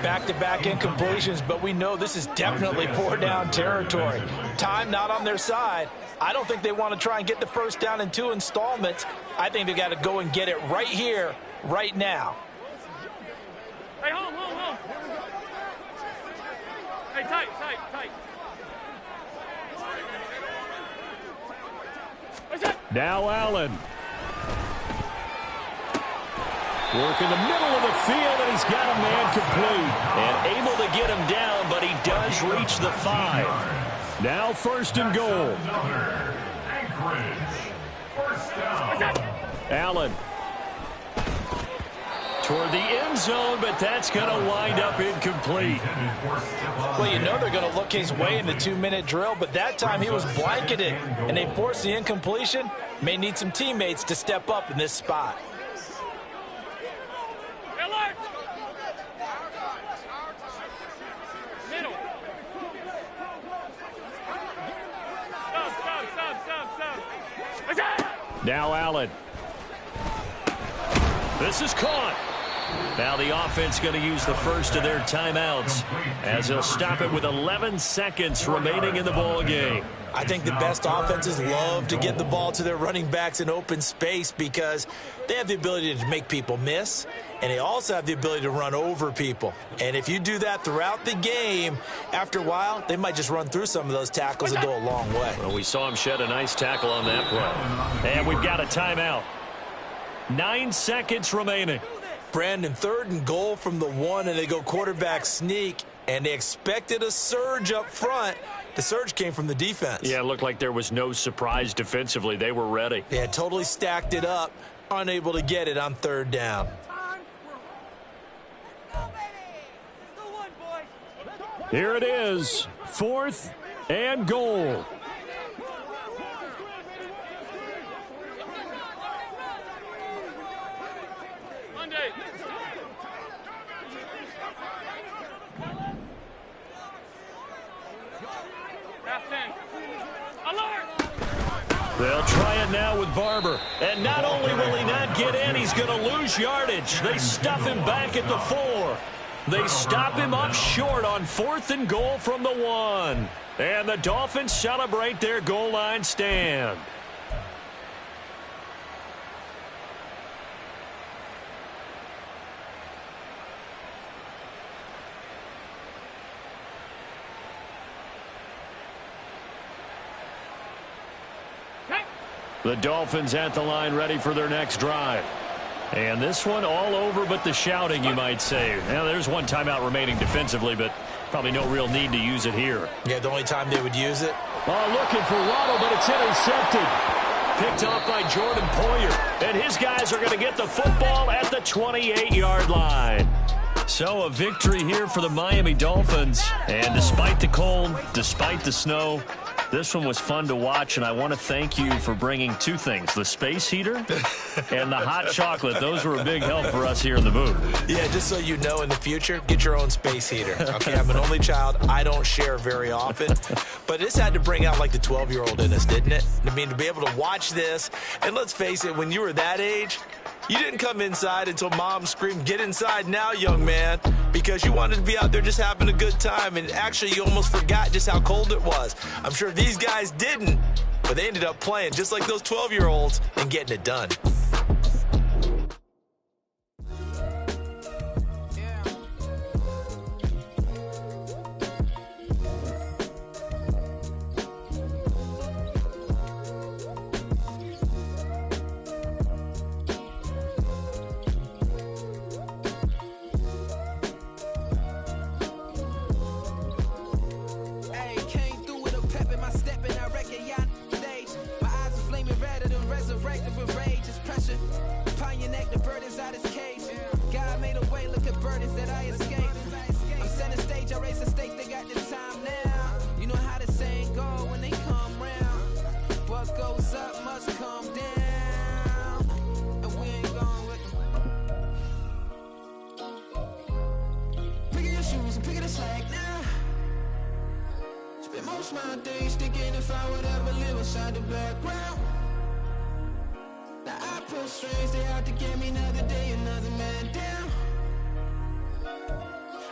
Back-to-back incompletions, but we know this is definitely 4-down territory. Time not on their side. I don't think they want to try and get the 1st down in 2 installments. I think they got to go and get it right here, right now. Hey, hold. Hey, tight. Now Allen. Work in the middle of the field, and he's got a man complete. And able to get him down, but he does reach the 5. Now 1st and goal. Allen. Toward the end zone, but that's going to wind up incomplete. Well, you know they're going to look his way in the 2-minute drill, but that time he was blanketed, and they forced the incompletion. May need some teammates to step up in this spot. Now Allen. This is caught. Now the offense going to use the first of their timeouts as they'll stop it with 11 seconds remaining in the ball game. I think the best offenses love to get the ball to their running backs in open space because they have the ability to make people miss, and they also have the ability to run over people. And if you do that throughout the game, after a while, they might just run through some of those tackles and go a long way. Well, we saw him shed a nice tackle on that play. And we've got a timeout. 9 seconds remaining. Brandon, 3rd and goal from the 1, and they go quarterback sneak, and they expected a surge up front. The surge came from the defense. Yeah, it looked like there was no surprise defensively. They were ready. They had totally stacked it up, unable to get it on 3rd down. Here it is, 4th and goal. They'll try it now with Barber. And not only will he not get in, he's going to lose yardage. They stuff him back at the 4. They stop him up short on 4th and goal from the 1. And the Dolphins celebrate their goal line stand. The Dolphins at the line ready for their next drive. And this one all over but the shouting, you might say. Now, there's one timeout remaining defensively, but probably no real need to use it here. Yeah, the only time they would use it Oh, looking for Waddle, but it's intercepted. Picked off by Jordan Poyer. And his guys are going to get the football at the 28-yard line. So a victory here for the Miami Dolphins. And despite the cold, despite the snow, this one was fun to watch, and I want to thank you for bringing two things, the space heater and the hot chocolate. Those were a big help for us here in the booth. Yeah, just so you know, in the future, get your own space heater. Okay, I'm an only child. I don't share very often. But this had to bring out, like, the 12-year-old in us, didn't it? I mean, to be able to watch this, and let's face it, when you were that age, you didn't come inside until Mom screamed, "Get inside now, young man," because you wanted to be out there just having a good time, and actually you almost forgot just how cold it was. I'm sure these guys didn't, but they ended up playing just like those 12-year-olds and getting it done. My days thinking if I would ever live inside the background. Now I pull strings, they out to get me another day, another man down.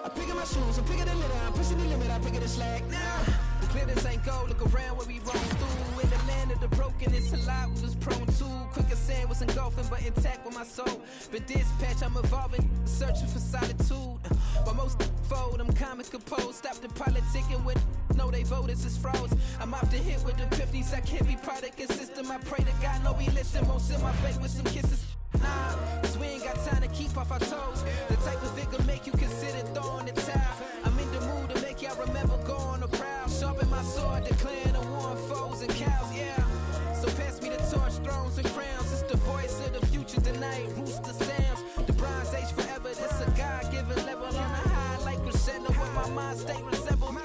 I'm picking my shoes, I'm picking the litter, I'm pushing the limit, I'm picking the slack now. The clearance ain't gold, look around where we roam through. In the land of the broken, it's a lot we was prone to. Quicker sand was engulfing, but intact with my soul. But dispatch, I'm evolving, searching for solitude. But most fold, I'm comic composed. Stop the politicking with no, they voters is froze. I'm off the hit with the 50s. I can't be product and system. I pray to God, no, we listen. Won't send my fate with some kisses. Nah, cause we ain't got time to keep off our toes. The type of vigor make you consider throwing the towel. I'm in the mood to make y'all remember going to proud. Sharpen my sword, declaring the war on foes and cows, yeah. So pass me the torch, thrones and crowns. It's the voice of the future tonight. Rooster sounds. The Bronze Age forever. This a God-given level on a high like crescendo. When my mind stay resemble me.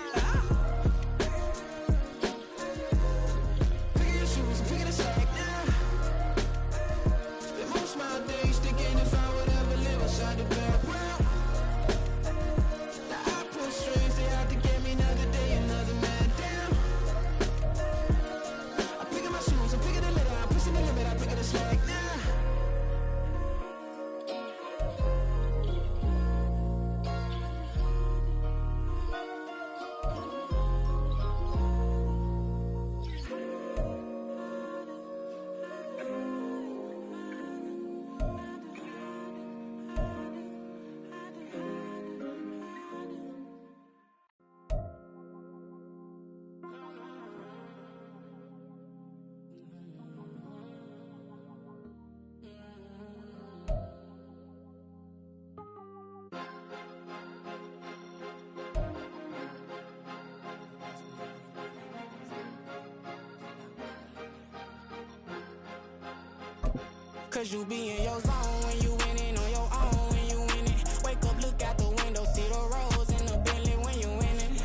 Cause you be in your zone when you winning on your own when you winning. Wake up, look out the window, see the rose in the Bentley when you winning.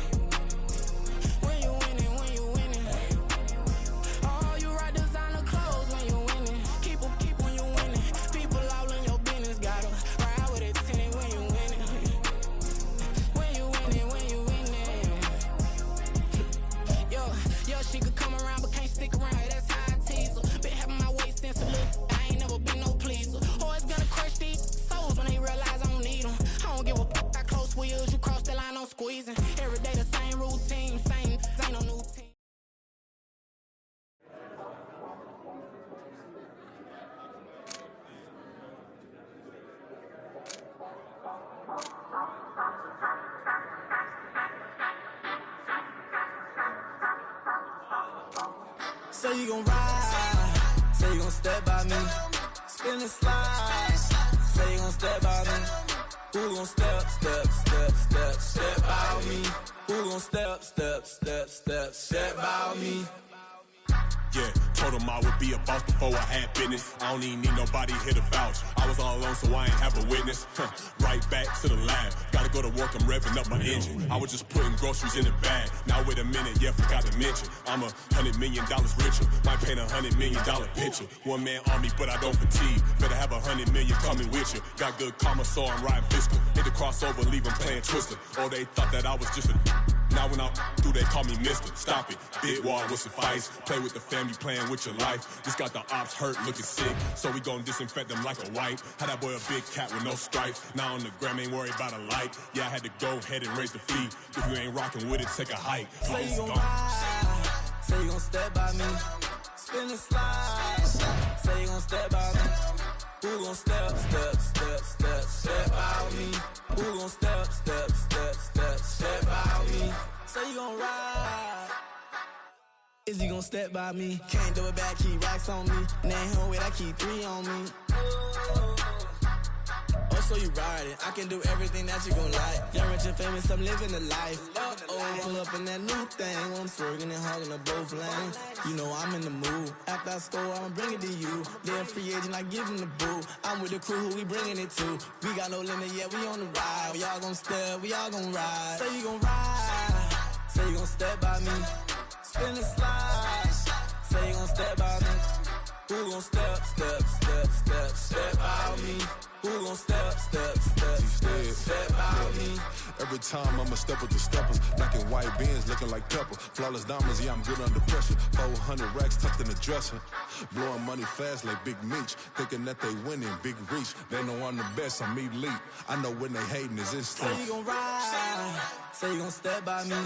When you winning, when you winning. Oh, you right designer clothes when you winning. Keep when you winning. People all in your business, gotta ride with it tinted when you winning. When you winning, when you winning. Yo, she could come around but can't stick around. That's how I tease her. Been having my waist since a little. Been no pleaser. Always gonna crush these souls when they realize I don't need them. I don't give a f*** how close wheels. You cross the line, I'm squeezing. Every day the same routine, same, ain't no new team. Say you gon' ride, say you gon' step by me. Spin and slide, say you gon' step by me. Who gon' step by me? Who gon' step by me? Yeah, told him I would be a boss before I had business. I don't even need nobody here to vouch. I was all alone, so I ain't have a witness. Right back to the lab. Gotta go to work, I'm revving up my engine. I was just putting groceries in the bag. Now wait a minute, yeah, forgot to mention. I'm $100 million richer. Might paint $100 million picture. One man army, but I don't fatigue. Better have 100 million coming with you. Got good karma, so I'm riding fiscal. Hit the crossover, leave them playing Twister. Oh, they thought that I was just a... Now when I do, they call me mister. Stop it. Big wall will suffice. Play with the family, playing with your life. Just got the ops hurt, looking sick. So we gon' disinfect them like a wipe. Had that boy a big cat with no stripes. Now on the gram, ain't worried about a light. Yeah, I had to go ahead and raise the fee. If you ain't rocking with it, take a hike. Say you gon' ride. Say you gon' step by me. Spin and slide. Say you gon' step by me. Who gon' step by me? Who gon' step by me? Say you gon' ride. Is he gon' step by me? Can't do it back, keep racks on me. Name home with, I keep 3 on me. Oh, so you riding. I can do everything that you gon' like. Young, rich, and famous, I'm living the life. Oh, pull up in that new thing. When I'm swerving and hogging up both lanes. You know I'm in the mood. After I score, I'ma bring it to you. They're free agent, I give him the boo. I'm with the crew, who we bringing it to. We got no limit, yeah, we on the ride. We all gon' step, we all gon' ride. Say you gon' ride. Say you gon' step by me. Spin and slide. Say you gon' step by me. Who gon' step by me? Who gon' step by me? Every time I'ma step with the steppers. Black and white beans looking like pepper. Flawless diamonds, yeah, I'm good under pressure. 400 racks tucked in the dresser. Blowing money fast like Big Meech. Thinking that they winning, big reach. They know I'm the best, I'm elite. I know when they hating is instinct. Say you gon' ride. Say you gon' step by me.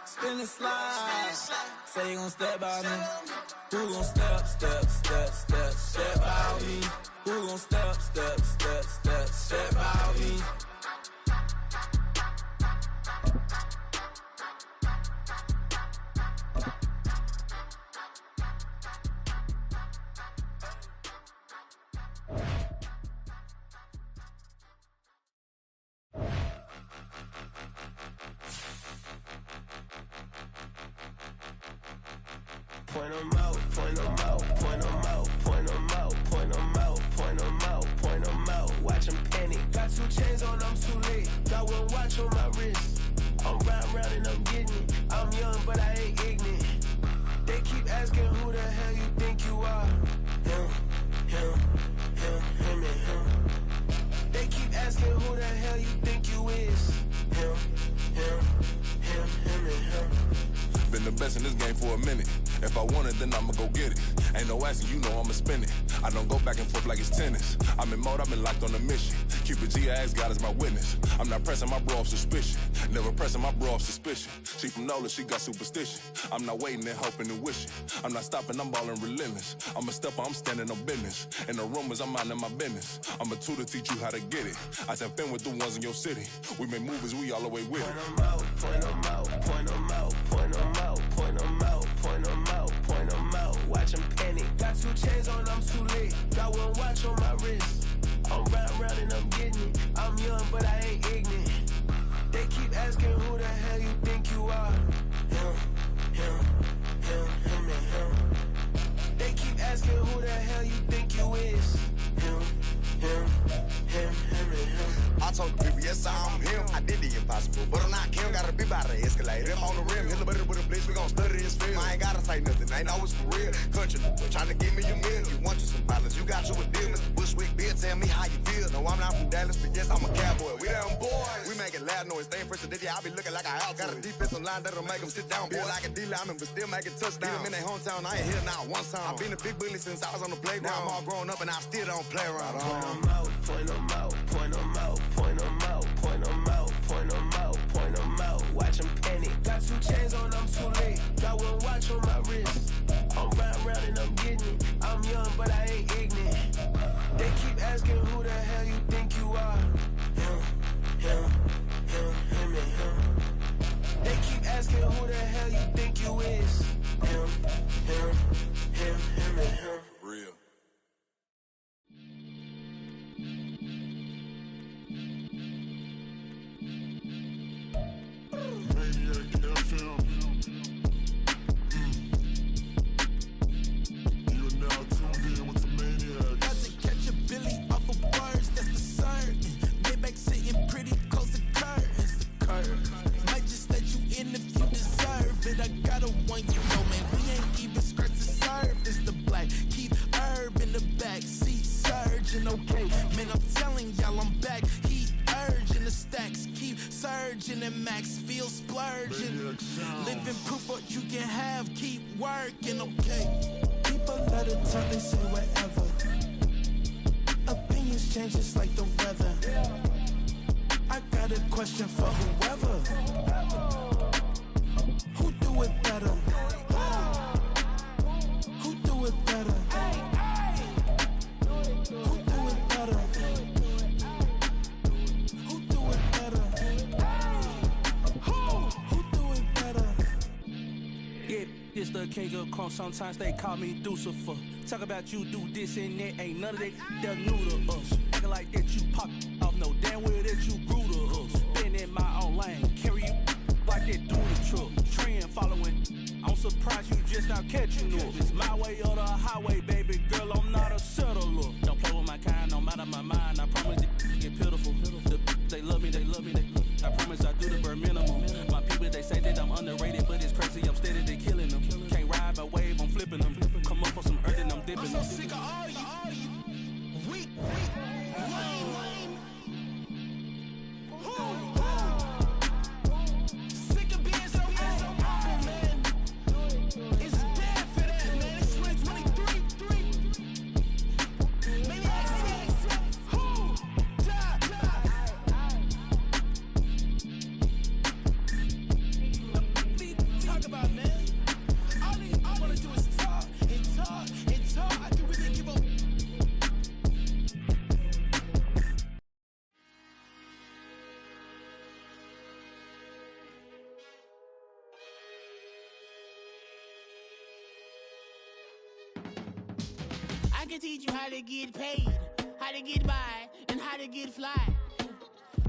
Spin and slide. Say you gon' step by me. Who gon' step by me? Who gon' step by me? Point 'em out, point 'em out, point 'em out, point 'em out, point 'em out, point 'em out, point 'em out. Watch 'em panic. Got 2 chains on, I'm too late. Got 1 watch on my wrist. I'm round and I'm getting it. I'm young, but I ain't ignorant. They keep asking who the hell you think you are. Him, and him. They keep asking who the hell you think you is. Him, and him. Been the best in this game for a minute. If I want it, then I'ma go get it. Ain't no asking, you know I'ma spin it. I don't go back and forth like it's tennis. I'm in mode, I've been locked on a mission. Cupid G, I ask God as my witness. I'm not pressing my bro off suspicion. Never pressing my bro off suspicion. She from Nola, she got superstition. I'm not waiting and hoping and wishing. I'm not stopping, I'm balling relentless. I'm a stepper, I'm standing on business. In the rumors, I'm minding my business. I'm a tutor, teach you how to get it. I said, fin with the ones in your city. We make movies, we all the way with it. Point 'em out, point 'em out, point 'em out, point 'em out, point 'em out, point 'em out, point 'em out. Watch 'em panic. Got 2 chains on, I'm too late. Got 1 watch on my wrist. I'm round and I'm getting it. I'm young, but I ain't ignorant. They keep asking who the hell you think you are. Him, and him. They keep asking who the hell you think you is. Him, and him. I told the people, yes, I'm him. I did the impossible, but I'm not Kim. Gotta be by the escalator. I'm on the rim, hit the butter with a blitz. We gon' study this film. I ain't gotta say nothing, ain't know it's for real. Country, trying to give me a meal. You want you some violence, you got you a deal. Mr. Bushwick, Bill, tell me how you feel. No, I'm not from Dallas, but yes, I'm a cowboy. We them boys. We making loud noise, staying fresh to this. I be looking like a house. Got a defensive line that'll make them sit down. Feel like a D-lineman, but still making touchdowns. In their hometown, I ain't here now one time. I've been a big bully since I was on the playground. I'm all grown up and I still don't play around. Point 'em out, point 'em out, point 'em out, point 'em out, point 'em out, point 'em out, point 'em out. Watch 'em panic. Got 2 chains on, I'm too late. Got 1 watch on my wrist. I'm round and I'm getting it. I'm young, but I ain't ignorant. They keep asking who the hell you think you are. Him, and him. They keep asking who the hell you think you is. Him, and him. Real. Radio Splashing and Max feel splurging. Living proof what you can have, keep working, okay? People let it talk, they say whatever. Opinions change just like the weather. I got a question for whoever. Who do it better? Who do it better? Who do it better? Who do it better? Who do it better? Yeah, this the king of crunk. Sometimes they call me Lucifer. Talk about you do this and that. Ain't none of that they're new to us. Acting like that you pop off. No damn well that you grew to us. Been in my own lane. Carry you like that do the truck. Trend following. I'm surprised you just not catching up. It's my way or the highway, baby girl. I'm not a settler. Don't play with my kind, no matter my mind. I promise it get pitiful. They love me, they love me, I promise I do the bare minimum. My people, they say that I'm underrated, but it's crazy, I'm steady, they killing them. Can't ride my wave, I'm flipping them. Come up for some earth and I'm dipping them. I'm so sick of all you weak, lame. Sick of being so humble, man. It's dead for that, man. It's 2023. Maybe talk about, man. All I wanna do is talk and talk and talk. I can really give up. I can teach you how to get paid, how to get by, and how to get fly.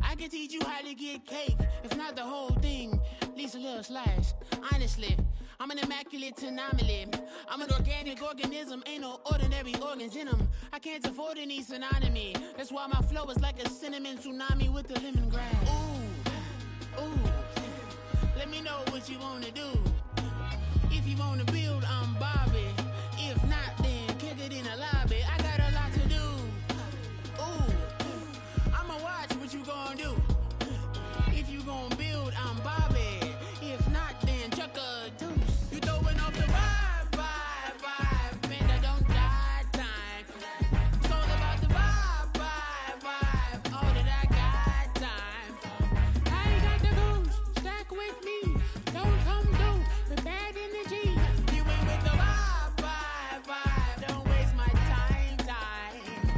I can teach you how to get cake, if not the whole thing, at least a little slice. Honestly, I'm an immaculate anomaly. I'm an organic organism, ain't no ordinary organs in them. I can't afford any synonymy. That's why my flow is like a cinnamon tsunami with the lemongrass. Ooh, let me know what you wanna do. If you wanna build, I'm Bobby. If not, then kick it in the lobby. I got a lot to do. Ooh, I'ma watch what you gonna do. If you gonna build, I'm Bobby. If not, then chuck a deuce. You throwing off the vibe, man, I don't got time. It's all about the vibe, all that I got time. I ain't got the goose, stack with me. Don't come through with bad energy. You ain't with the vibe, don't waste my time.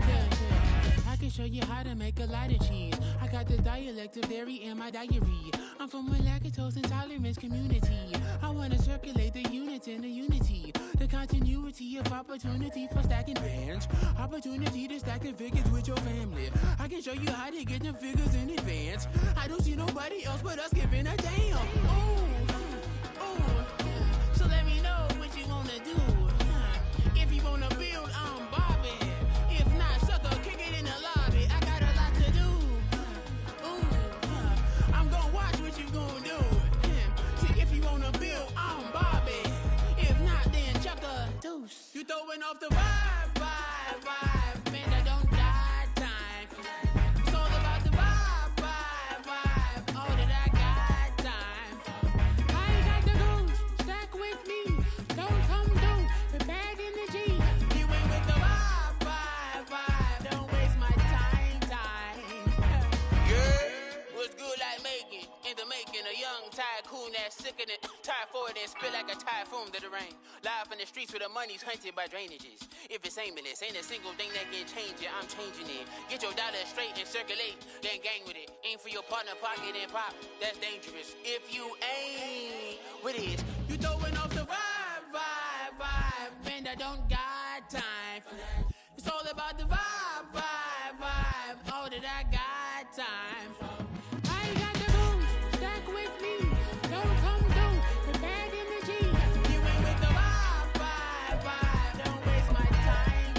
Yeah. I can show you how to make a lot of cheese. I got the dialect of dairy in my diary. I'm from a lactose intolerance community. I wanna circulate the units in the unity. The continuity of opportunity for stacking bands. Opportunity to stack the figures with your family. I can show you how to get them figures in advance. I don't see nobody else but us giving a damn. Ooh. So let me know what you wanna do. If you wanna build, I'm Bobby. If not, sucker, kick it in the lobby. I got a lot to do. I'm gonna watch what you gonna do. See, if you wanna build, I'm Bobby. If not, then chuck a deuce. You throwing off the vibe, man, I don't got time. It's all about the vibe, all that I got time. I ain't got the goose, stack with me. Don't come through with bad energy. You ain't with the vibe, don't waste my time. Yeah, what's good like making? In the making, a young tycoon that's sickening. Tire forward and spit like a typhoon to the rain. Live in the streets where the money's hunted by drainages. If it's aimless, ain't a single thing that can change it. I'm changing it. Get your dollar straight and circulate, then gang with it. Aim for your partner, pocket and pop. That's dangerous. If you ain't with it, you throwing off the vibe, man, I don't got time for that. It's all about the vibe, all that I got time for. I ain't got the goose, stack with me. Don't come through with bad energy. You ain't with the vibe, don't waste my time.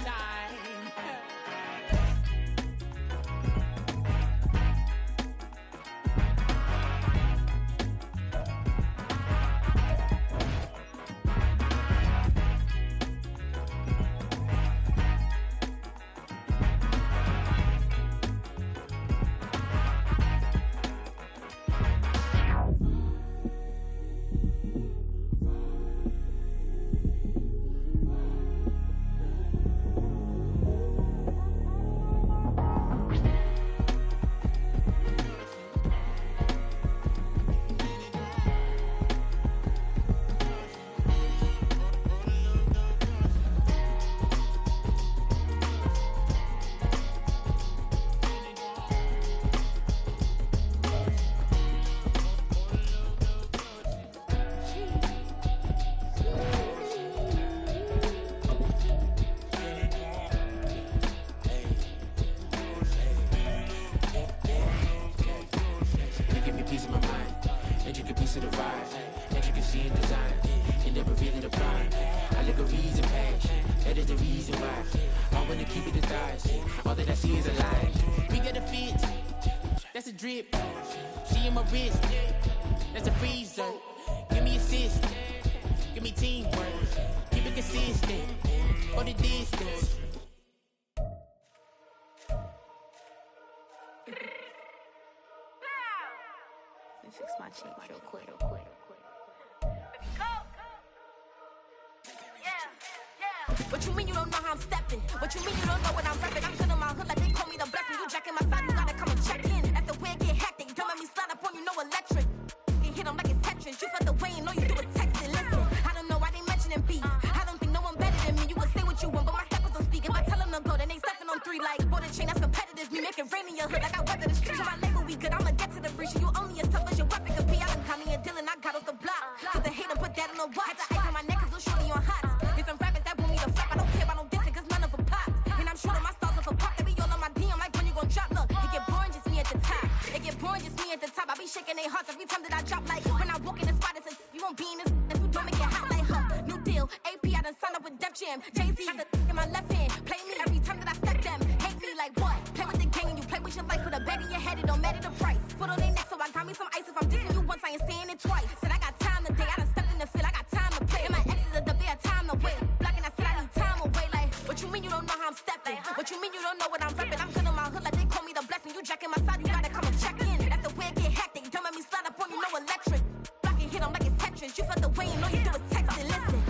make a reason passion. That is the reason why I'm gonna keep it a thighs. All that I see is a lie. We got a fit, that's a drip. She in my wrist, that's a freezer. Give me assist, give me teamwork. Keep it consistent, for the distance. Let me fix my cheek real quick. What you mean you don't know how I'm stepping? What you mean you don't know what I'm repping? I'm good in my hood like they call me the blessing. You jacking my side, you gotta come and check in. That's the way it get hectic. Don't make me slide up on you, no electric. You hit them like it's Tetris. You felt the way and all you do is text it. Listen, I don't know why they mentioning beef. I don't think no one better than me. You can say what you want, but my steppers don't speak. If I tell them to go, then they stepping on 3 like border chain. That's competitive. Me making rain in your hood like I weather the streets. My label we good. I'ma get to the breach. You only as tough as your weapon could be. I done caught me a deal and I got off the block. Cause the hate and put that on the watch. Had the ice on my neck cause they'll shorty on hot. There's some rappers that want me to flop. I don't care about no dissing cause none of them pop. And I'm shooting my stars off a pop. They be all on my DM like when you gon' drop. Look, it get boring just me at the top. It get boring just me at the top. I be shaking their hearts every time that I drop. Like when I walk in the spot, it says you won't be in this if you don't make it hot like her. New deal, AP, I done signed up with Def Jam. Jay-Z, got the in my left hand. Play me every time that I step them. Hate me like what? Play with the gang and you play with your life. With a bag in your head, it don't matter the price. Foot on their neck, so I got me some ice. If I'm dissing you once, I ain't saying it twice. Said I got time today, I done stepped in the field, I got time to play. And my exes are up there, time to wait. Blocking, I said I need time away. Like, what you mean you don't know how I'm stepping? What you mean you don't know what I'm repping? I'm good in my hood like they call me the blessing. You jacking my side, you gotta come and check in. That's the way it get hectic. Don't make me slide up on you, no electric. Blocking, hit them like it's Tetris. You felt the way and all you do is text it. Listen.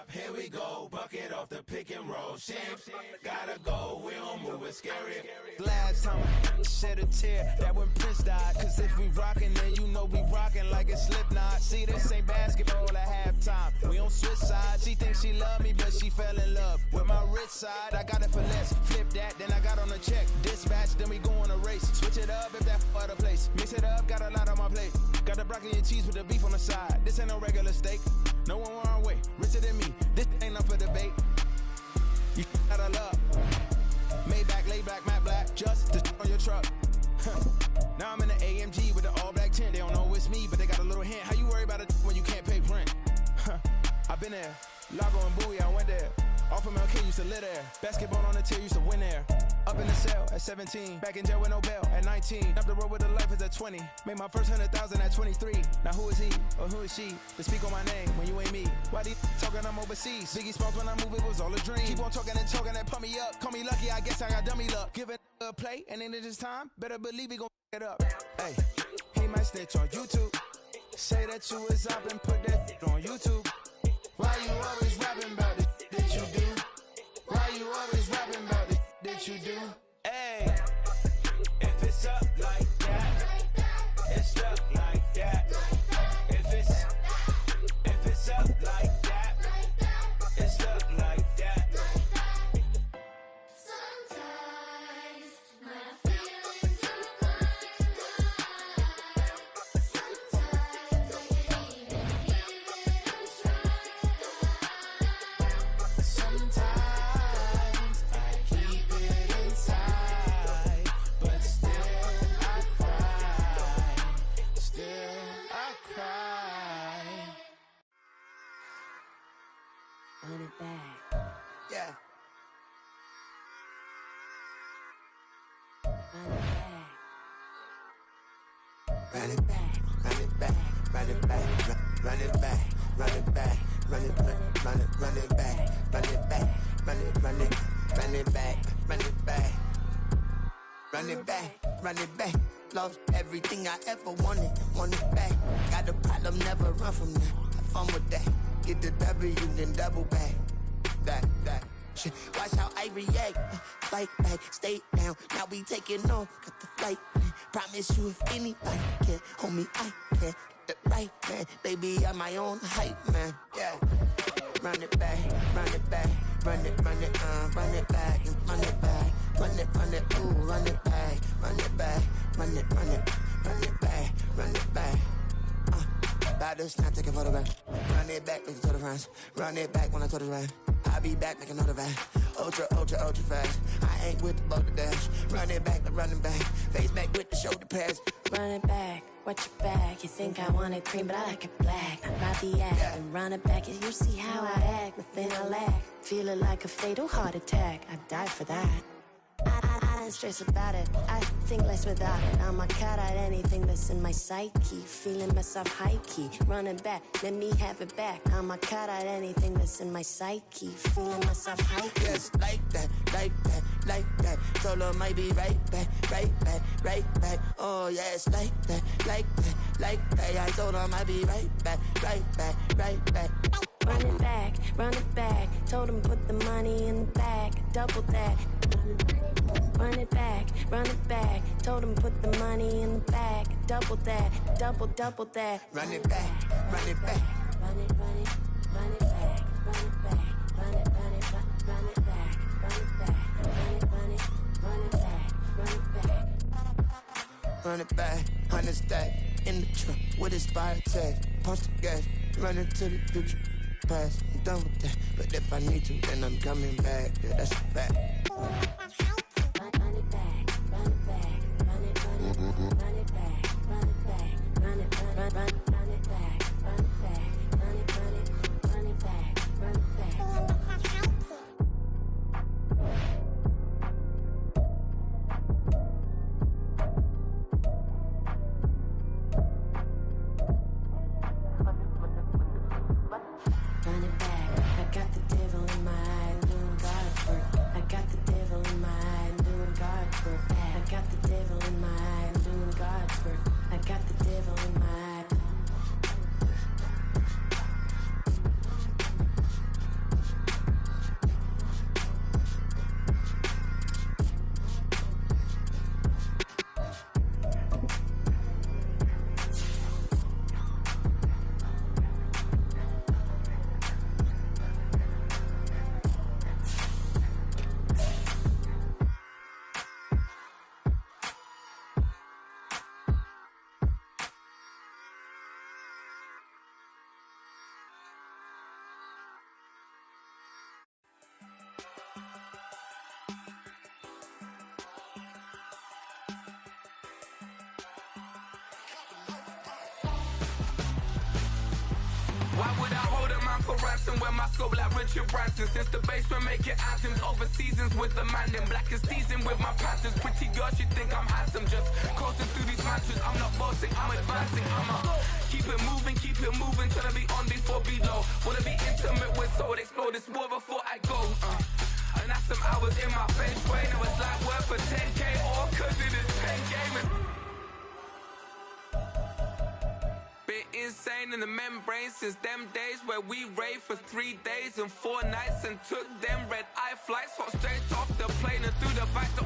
Here we go, bucket off the pick and roll. Champs, gotta go, we don't move it scary. Last time I shed a tear, that when Prince died. Cause if we rockin', then you know we rockin' like a Slipknot. See, this ain't basketball at halftime. We on switch sides. She thinks she love me, but she fell in love with my rich side. I got it for less. Flip that, then I got on a check. Dispatch, then we go on a race. Switch it up if that other place. Mix it up, got a lot on my plate. Got the broccoli and cheese with the beef on the side. This ain't no regular steak. No one wrong way, richer than me. This ain't up for debate. You gotta love. Maybach, laid back, matte black, just to on your truck. Now I'm in the AMG with the all black tint. They don't know it's me, but they got a little hint. How you worry about it when you can't pay rent? I've been there. Lago and Bowie, I went there. Off of MLK, used to live there. Basketball on the tier, used to win there. Up in the cell at 17. Back in jail with no bail at 19. Up the road with a life is at 20. Made my first 100,000 at 23. Now who is he or who is she to speak on my name when you ain't me? Why these talking I'm overseas? Biggie Smalls when I move, it was all a dream. Keep on talking and pump me up. Call me lucky, I guess I got dummy luck. Give it a play, and then this time, better believe he gon' it up. Hey, he might snitch on YouTube. Say that you was up and put that on YouTube. Why you always rapping about it that you do? Why you always rapping about it that you do? Hey, if it's up like that, it's up like that. If it's up like that, it's up like that. Sometimes my feelings are high. Sometimes I can't even give it a try. Sometimes I keep it inside, but still I cry. Still I cry. Run it back. Yeah. Run it back. Run it back, run it back, run it back, run it back, run it back, run it back, run it back, run it back, run it back, run it back, run it back. Lost everything I ever wanted, want it back. Got a problem, never run from that. Have fun with that. Get the W, then double back. That shit. Watch how I react. Fight back, stay down. Now we taking off. Got the flight. Promise you if anybody can hold me, I can. Get the right man. Baby, I'm my own hype man. Yeah. Run it back, run it back, run it back, and run it back, run it, ooh, run it back, run it back, run it back, run it back. About to snap, take a photograph. Run it back, make it to the friends. Run it back when I told it right. I'll be back, make another van. Ultra, ultra, ultra fast. I ain't with the boulder dash. Run it back, the running back. Face back with the shoulder pads. Run it back, watch your back. You think I want it cream, but I like it black. Ride the act and run it back. You see how I act, nothing I lack. Feeling like a fatal heart attack. I die for that. I don't stress about it. I think less without it. I'ma cut out anything that's in my psyche. Feeling myself high key. Running back, let me have it back. I'ma cut out anything that's in my psyche. Feeling myself high key. Yes, like that, like that, like that. Solo might be right back, right back, right back. Oh, yes, like that, like that, like that. I told her I might be right back, right back, right back. Run it back, run it back. Told him put the money in the bag, double that. Run it back, run it back. Told him put the money in the bag, double that, double that. Run it back, run it back. Run it, run it, run it back, run it back, run it, run it, run it back, run it back, run it, run it, run it back, run it back. Run it back, 100 stack in the truck with his fire tag. Punch the gas, run into the future. Past, I'm done with that. But if I need to, then I'm coming back. Yeah, that's a fact. Run it back, run it back, run it, run it, run it back, run it back, run it, run it back, run it back, run it, run it, run it back, run it back. Run it back, I got the devil in my eye, doing God's work. I got the devil in my eye, doing God's work. I got the devil in my eye, doing God's work. I got the devil in my eye. Why would I hold a man for ransom when my scope like Richard Branson? Since the basement making anthems over seasons with the man, then black is teasing with my patterns. Pretty girls, you think I'm handsome, just coasting through these matches. I'm not bossing, I'm advancing. I'ma keep it moving, trying to be on before below. Wanna be intimate with soul, explore this war before I go. And that's some hours in my bench way. Now it's like work for 10K, all cause it is pen gaming. Insane in the membrane since them days where we raved for 3 days and 4 nights and took them red eye flights, hot straight off the plane and through the back to